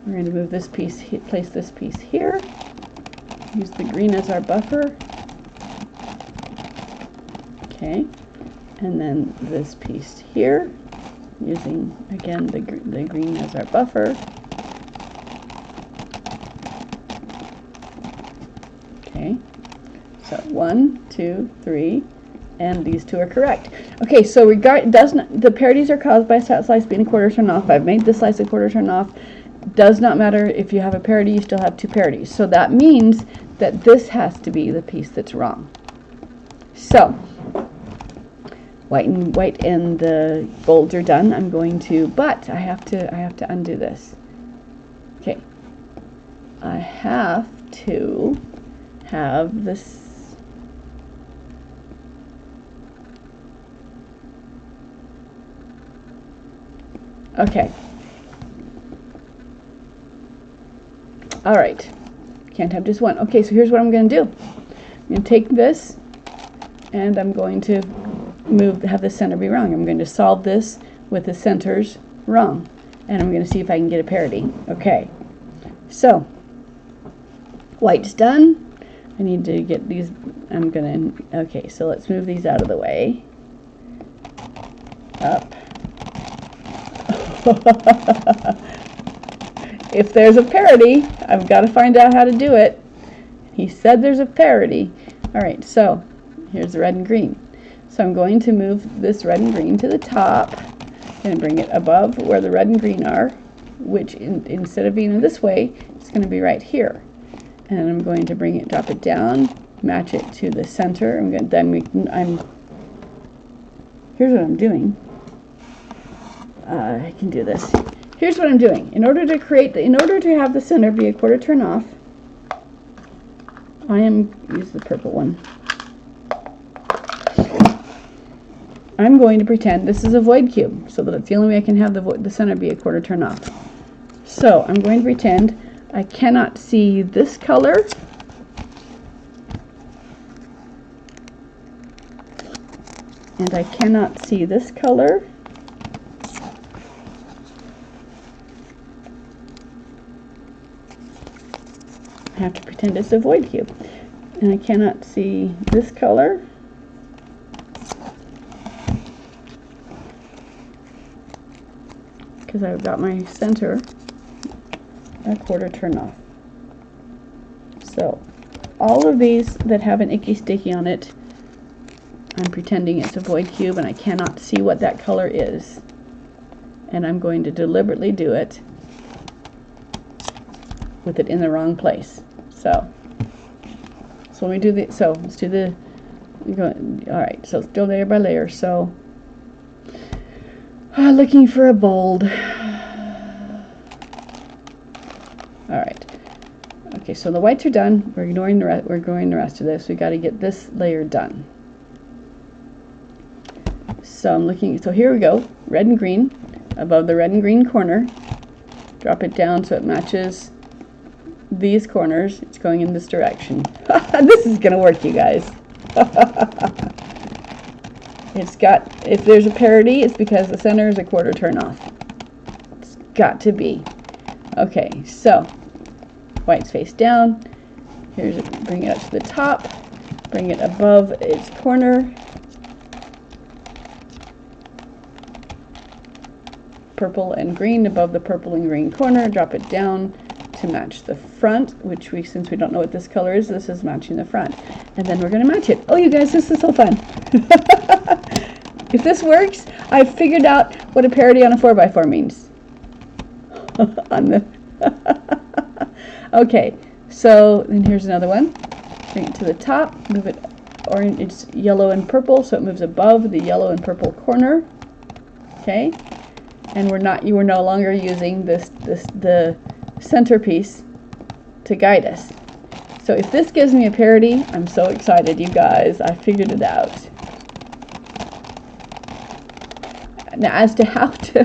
We're going to move this piece, place this piece here, use the green as our buffer, okay, and then this piece here, using, again, the green as our buffer, okay, so 1, 2, 3, and these two are correct. Okay, so the parities are caused by a slice being a quarter turn off. I've made this slice a quarter turn off. Does not matter if you have a parity, you still have two parities. So that means that this has to be the piece that's wrong. So white and the golds are done. I'm going to, but I have to undo this. Okay, I have to have this. Okay. All right. Can't have just one. Okay, so here's what I'm going to do. I'm going to take this, and I'm going to have the center be wrong. I'm going to solve this with the centers wrong, and I'm going to see if I can get a parity. Okay. So, white's done. I need to get these. Okay, so let's move these out of the way. Up. If there's a parity, I've got to find out how to do it. He said there's a parity. All right, so here's the red and green. So I'm going to move this red and green to the top and bring it above where the red and green are, which instead of being this way, it's going to be right here. And I'm going to drop it down match it to the center. Here's what I'm doing. I can do this. Here's what I'm doing. In order to have the center be a quarter turn off, use the purple one. I'm going to pretend this is a void cube, so that it's the only way I can have the center be a quarter turn off. So I'm going to pretend I cannot see this color and I cannot see this color. I have to pretend it's a void cube. And I cannot see this color. Because I've got my center a quarter turn off. So all of these that have an icky sticky on it, I'm pretending it's a void cube and I cannot see what that color is. And I'm going to deliberately do it with it in the wrong place. So when we do let's do the, alright, so let's go layer by layer. So looking for a bold. Alright. Okay, so the whites are done. We're ignoring the rest of this. We got to get this layer done. So I'm looking, so here we go. Red and green. Above the red and green corner. Drop it down so it matches these corners. It's going in this direction. This is gonna work, you guys. If there's a parity, it's because the center is a quarter turn off. It's got to be. Okay, so white's face down. Bring it up to the top. Bring it above its corner. Purple and green above the purple and green corner. Drop it down to match the front, which since we don't know what this color is, this is matching the front. And then we're going to match it. Oh, you guys, this is so fun. If this works, I've figured out what a parity on a 4x4 means. Okay, so then here's another one. Bring it to the top, move it orange. It's yellow and purple, so it moves above the yellow and purple corner. Okay, and you are no longer using the centerpiece to guide us. So if this gives me a parity, I'm so excited, you guys. I figured it out. Now, as to how to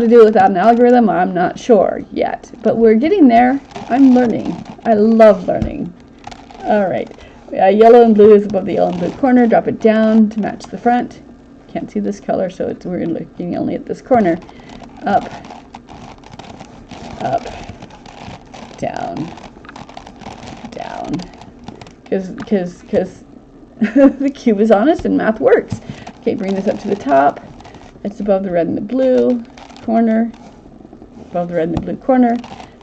do it without an algorithm, I'm not sure yet. But we're getting there. I'm learning. I love learning. All right. Yellow and blue is above the yellow and blue corner. Drop it down to match the front. Can't see this color, so we're looking only at this corner. Up, up, down, down. Because the cube is honest and math works. Okay, bring this up to the top. It's above the red and the blue corner. Above the red and the blue corner.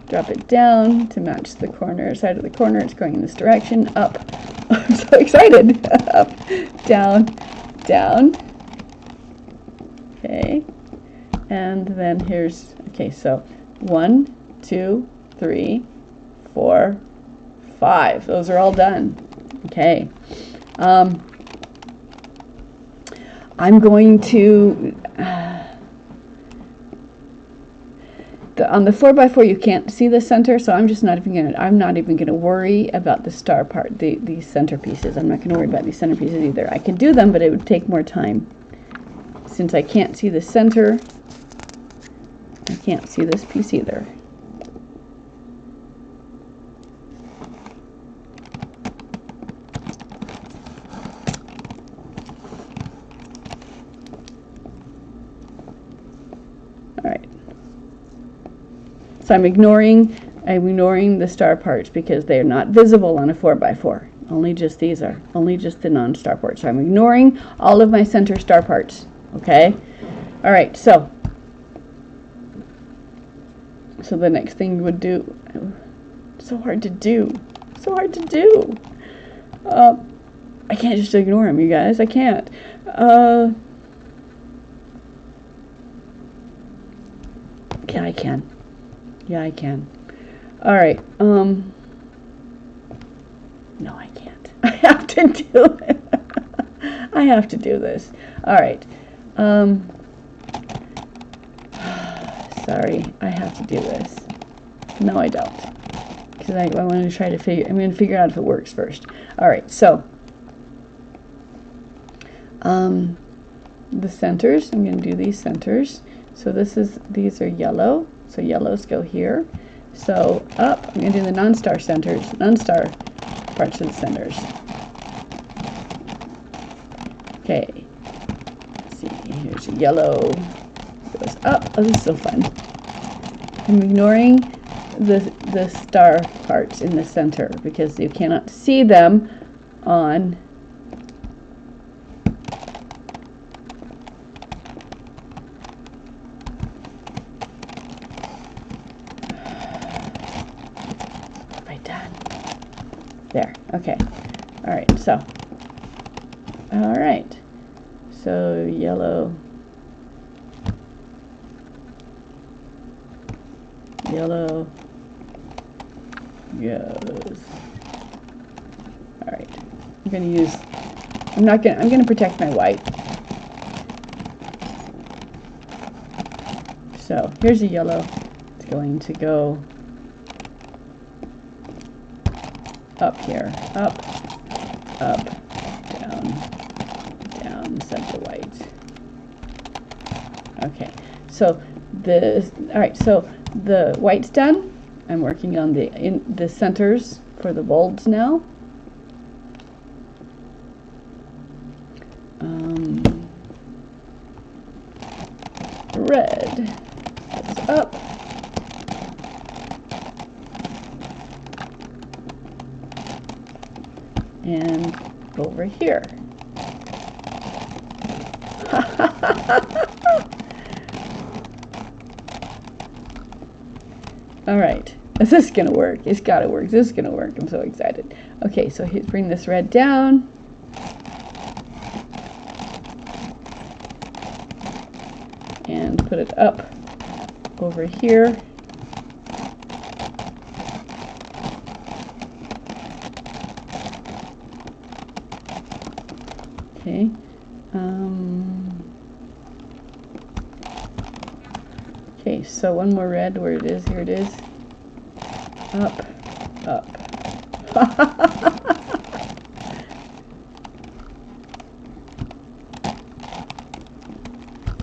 Drop it down to match the corner, side of the corner. It's going in this direction. Up. I'm so excited. Up, down, down. Okay. And then here's, okay, so 1, 2, 3, 4, 5. Those are all done. Okay. I'm going to, on the 4x4 you can't see the center, so I'm not even gonna worry about the star part, these centerpieces. I'm not gonna worry about these centerpieces either. I can do them, but it would take more time. Since I can't see the center, I can't see this piece either. So I'm ignoring the star parts because they're not visible on a 4x4. Only just these are. Only just the non-star parts. So I'm ignoring all of my center star parts. Okay? Alright, so the next thing you would do, so hard to do. So hard to do. I can't just ignore them, you guys. I can't. Yeah, I can. Yeah, I can. Alright, No, I can't. I have to do it. I have to do this. All right. Sorry, I have to do this. No, I don't. Because I want to try to figure, I'm going to figure out if it works first. All right, so the centers, I'm going to do these centers. So these are yellow, so yellows go here. So up, I'm going to do the non-star centers, non-star parts of the centers. Okay, let's see, here's a yellow, goes up. Oh, this is so fun. I'm ignoring the star parts in the center because you cannot see them on there. Okay. All right. So. All right. So yellow. Yellow goes. All right. I'm going to use. I'm going to protect my white. So here's a yellow. It's going to go up here, up, down, set the white. Okay, so all right, so the white's done. I'm working on the centers for the bulbs now. Red goes up. And over here. All right, is this gonna work? It's gotta work. This is gonna work. I'm so excited. Okay, so bring this red down. And put it up over here. Okay. Okay, so one more red where it is. Here it is. Up, up.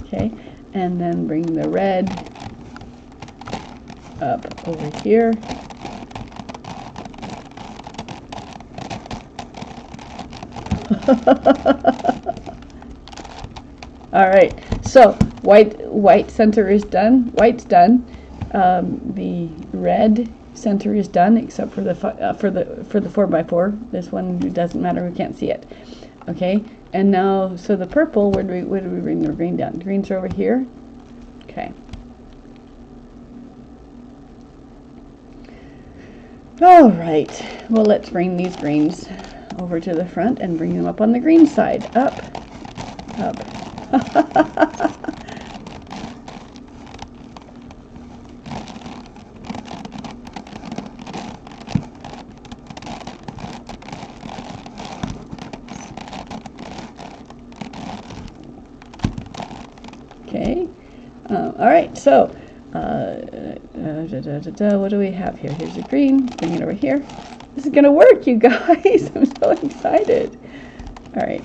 Okay, and then bring the red up over here. All right, so white center is done. White's done. The red center is done, except for the 4x4. This one doesn't matter. We can't see it. Okay, and now so the purple. Where do we bring the green down? Greens are over here. Okay. All right. Well, let's bring these greens over to the front and bring them up on the green side. Up, up. Okay. All right. So, what do we have here? Here's a green. Bring it over here. This is gonna work, you guys. I'm so excited. All right.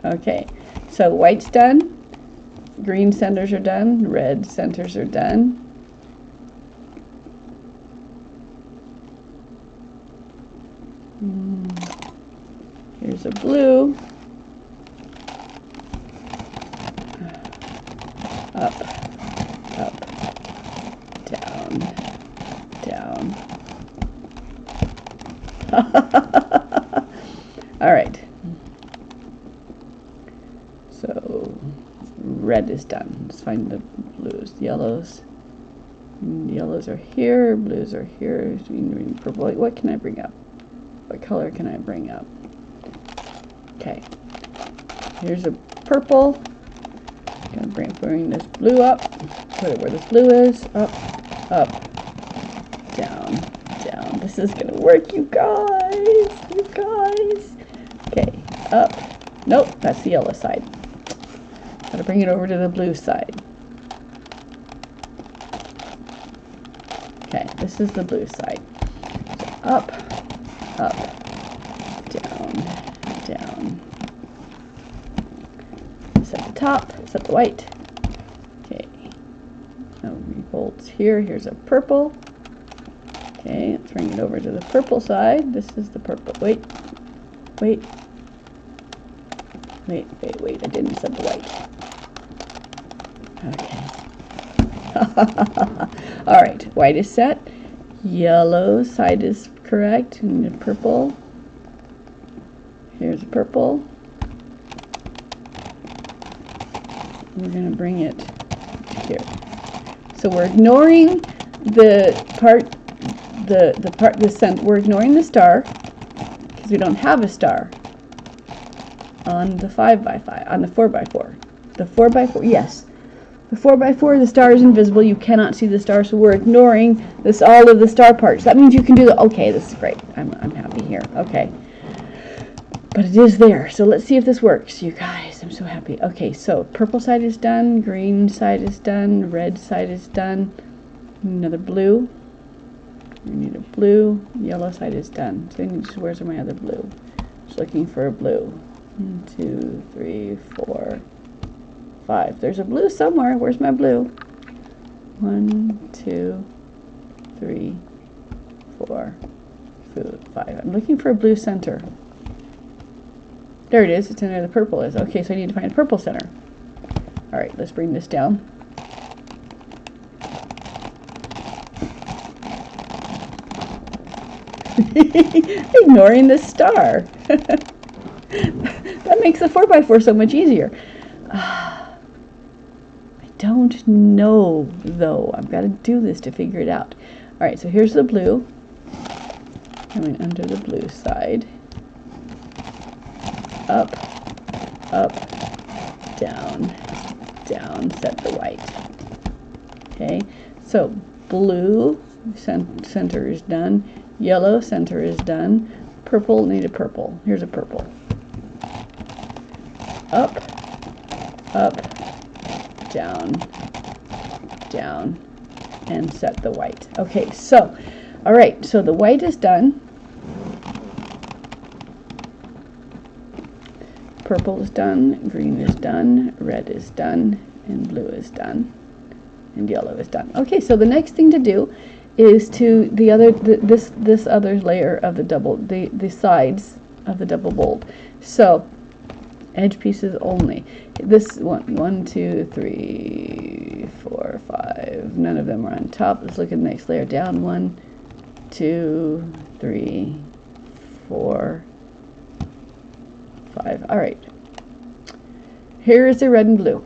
Okay, so white's done, green centers are done, red centers are done. Here's a blue. Up, up, down, down. All right. So red is done. Let's find the blues, yellows. Yellows are here, blues are here, green, purple. What can I bring up? What color can I bring up? Okay. Here's a purple. Gonna bring this blue up, put it where this blue is, up, down, down. This is gonna work, you guys, Okay, up, nope, that's the yellow side. Gotta bring it over to the blue side. Okay, this is the blue side. So up, down, down. Set the top, set the white. Okay, now bolts here. Here's a purple. Okay, let's bring it over to the purple side. This is the purple. Wait. I didn't set the white. Okay. All right, white is set. Yellow side is correct. And the purple. Here's purple. We're going to bring it here. So we're ignoring the part, we're ignoring the star because we don't have a star on the 5x5, on the 4x4. The 4x4, yes. The 4x4, the star is invisible. You cannot see the star, so we're ignoring this, all of the star parts. That means you can do the, okay, this is great. I'm happy here. Okay. But it is there, so let's see if this works, you guys. I'm so happy. Okay, so purple side is done, green side is done, red side is done. Another blue. We need a blue. Yellow side is done. So I need to, where's my other blue? Just looking for a blue. 1, 2, 3, 4, 5. There's a blue somewhere. Where's my blue? 1, 2, 3, 4, 5. I'm looking for a blue center. There it is. It's in there. The purple is. Okay, so I need to find a purple center. All right, let's bring this down. Ignoring the star. That makes the 4x4 so much easier. I don't know, though. I've got to do this to figure it out. All right, so here's the blue. Coming under the blue side. Up, down, down, set the white. Okay, so blue center is done, yellow center is done, purple, need a purple. Here's a purple. Up, down, down, and set the white. Okay, so, all right, so the white is done. Purple is done, green is done, red is done, and blue is done, and yellow is done. Okay, so the next thing to do is to this other layer of the double, the sides of the double bolt. So edge pieces only. This one, 2, 3, 4, 5. None of them are on top. Let's look at the next layer down. 1, 2, 3, 4, 5. All right. Here is the red and blue.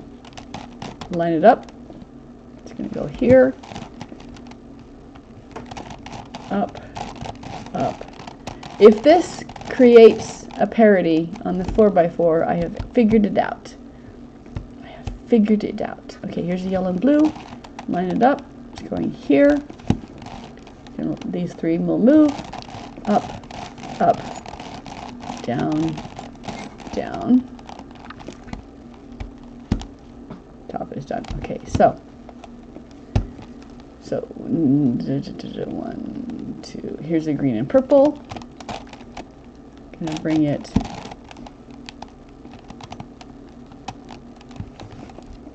Line it up. It's going to go here. Up. If this creates a parity on the 4x4, I have figured it out. Okay, here's the yellow and blue. Line it up. It's going here. And these three will move. Up, down, down. Top is done. Okay, so 1, 2. Here's the green and purple. Gonna bring it.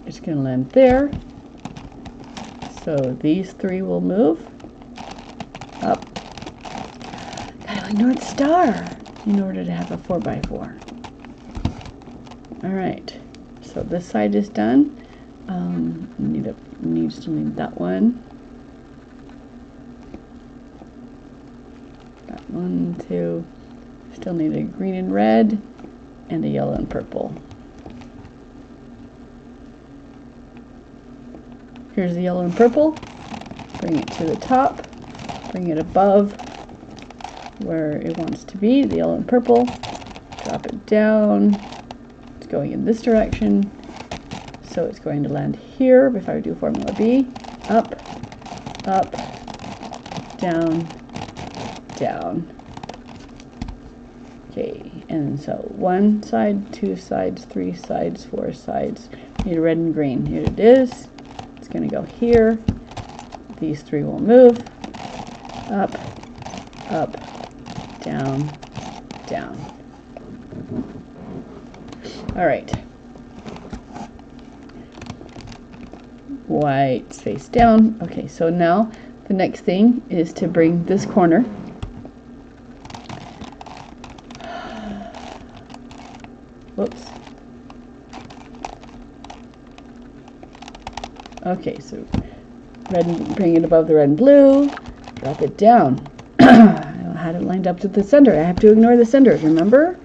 It's gonna land there. So these three will move up. Gotta ignore the star in order to have a 4x4. All right. So this side is done. Still need that one. That 1, 2. Still need a green and red, and a yellow and purple. Here's the yellow and purple. Bring it to the top. Bring it above where it wants to be, the yellow and purple. Drop it down. It's going in this direction. so it's going to land here. If I do Formula B, up, up, down, down. Okay, and so 1 side, 2 sides, 3 sides, 4 sides. Need red and green. Here it is. It's going to go here. These 3 will move. Up, up, down, down. All right. White face down. Okay, so now the next thing is to bring this corner whoops. Okay, so red and, bring it above the red and blue, drop it down. I had it lined up to the center. I have to ignore the centers, remember?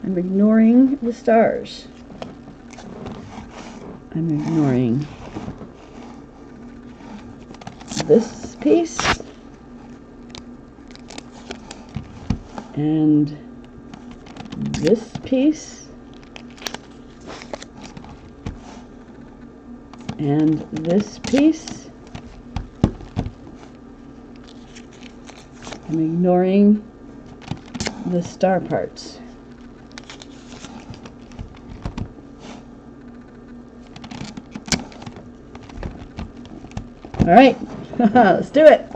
I'm ignoring the stars. I'm ignoring this piece and this piece and this piece. I'm ignoring the star parts. All right, let's do it.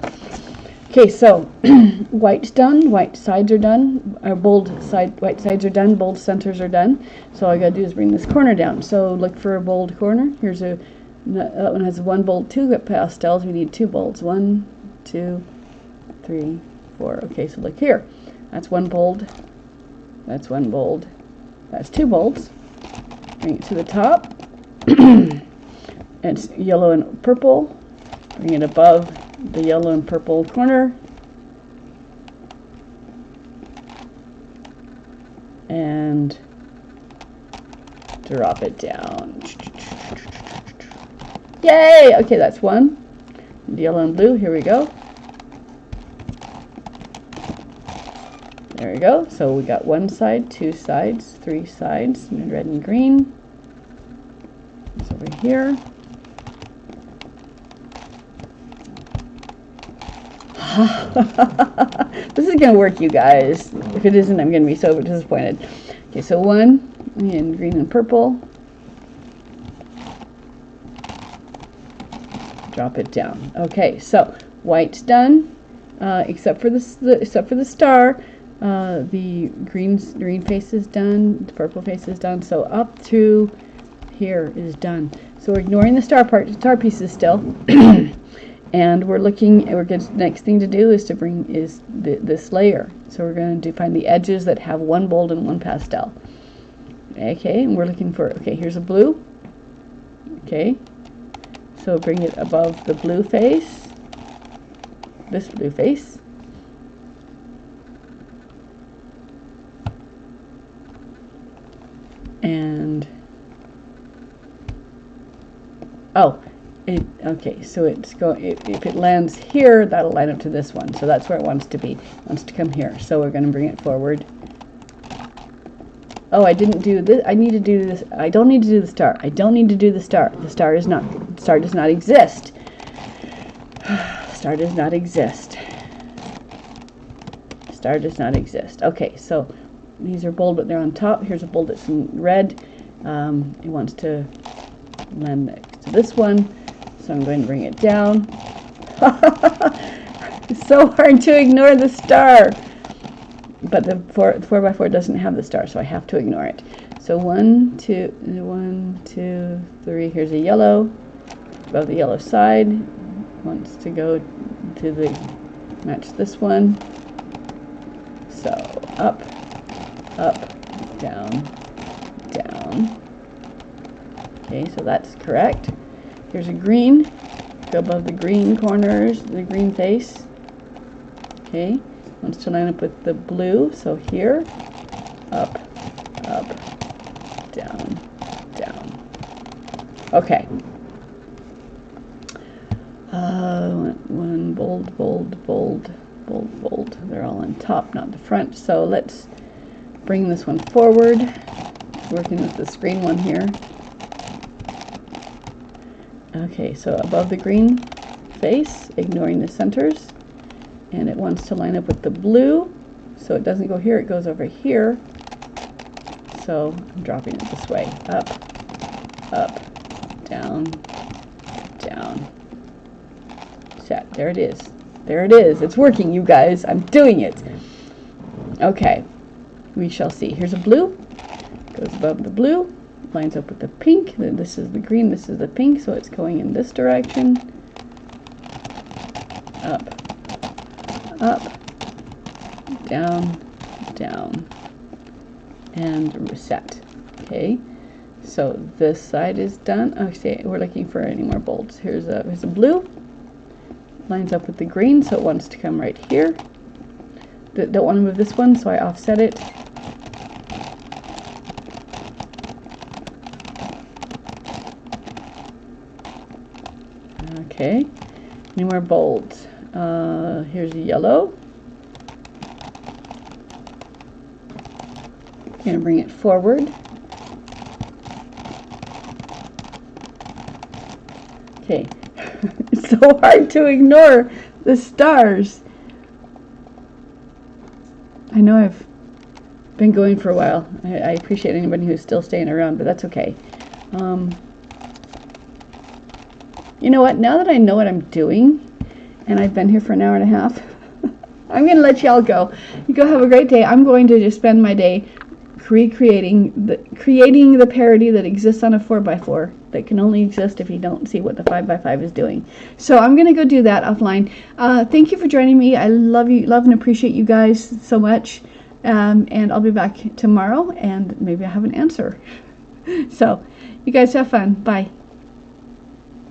Okay, so white's done, white sides are done, our white sides are done, bold centers are done. So all I gotta do is bring this corner down. So look for a bold corner. Here's that one has 1 bold, 2 pastels. We need 2 bolds. 1, 2, 3, 4. Okay, so look here. That's 1 bold. That's 1 bold. That's 2 bolds. Bring it to the top. It's yellow and purple. Bring it above the yellow and purple corner. And drop it down. Yay! Okay, that's 1. Yellow and blue, here we go. There we go. So we got 1 side, 2 sides, 3 sides, and red and green. It's over here. This is going to work, you guys. If it isn't, I'm going to be so disappointed. Okay, so 1 in green and purple. Drop it down. Okay, so white's done, except for the star. The green face is done. The purple face is done. So up through here is done. So we're ignoring the star pieces still. And we're looking, the next thing to do is to bring this layer. So we're going to find the edges that have 1 bold and 1 pastel. Okay, and we're looking for, okay, here's a blue. Okay, so bring it above the blue face, this blue face. And, oh. Okay, so it's if it lands here, that'll line up to this one. So that's where it wants to be. It wants to come here. So we're going to bring it forward. Oh, I didn't do this. I need to do this. I don't need to do the star. I don't need to do the star. The star does not exist. Star does not exist. Star does not exist. Okay, so these are bold, but they're on top. Here's a bold that's in red. It wants to land next to this one. So I'm going to bring it down. It's so hard to ignore the star. But the 4x4 doesn't have the star, so I have to ignore it. So 1, 2, 3. Here's a yellow. Above the yellow side. Wants to go to match this one. So up, down, down. Okay, so that's correct. Here's a green. Go above the green corners, the green face. Okay, wants to line up with the blue. So here, up, down, down. Okay. 1 bold, bold, bold, bold, bold. They're all on top, not the front. So let's bring this one forward. Working with this green one here. Okay, so above the green face, ignoring the centers, and it wants to line up with the blue, so it doesn't go here, it goes over here. So I'm dropping it this way, up, up, down, down, set. There it is. There it is. It's working, you guys. I'm doing it. Okay, we shall see. Here's a blue, goes above the blue, lines up with the pink. This is the green, this is the pink, so it's going in this direction. Up, up, down, down, and reset. Okay, so this side is done. Okay, we're looking for any more bolts. Here's a blue, lines up with the green, so it wants to come right here. Don't want to move this one, so I offset it. Okay, any more bolts? Here's a yellow. Gonna bring it forward. Okay, it's so hard to ignore the stars. I know I've been going for a while. I appreciate anybody who's still staying around, but that's okay. You know what? Now that I know what I'm doing, and I've been here for an hour and a half, I'm going to let y'all go. You go have a great day. I'm going to just spend my day creating the parity that exists on a 4x4 that can only exist if you don't see what the 5x5 is doing. So I'm going to go do that offline. Thank you for joining me. I love and appreciate you guys so much. And I'll be back tomorrow, and maybe I have an answer. So you guys have fun. Bye.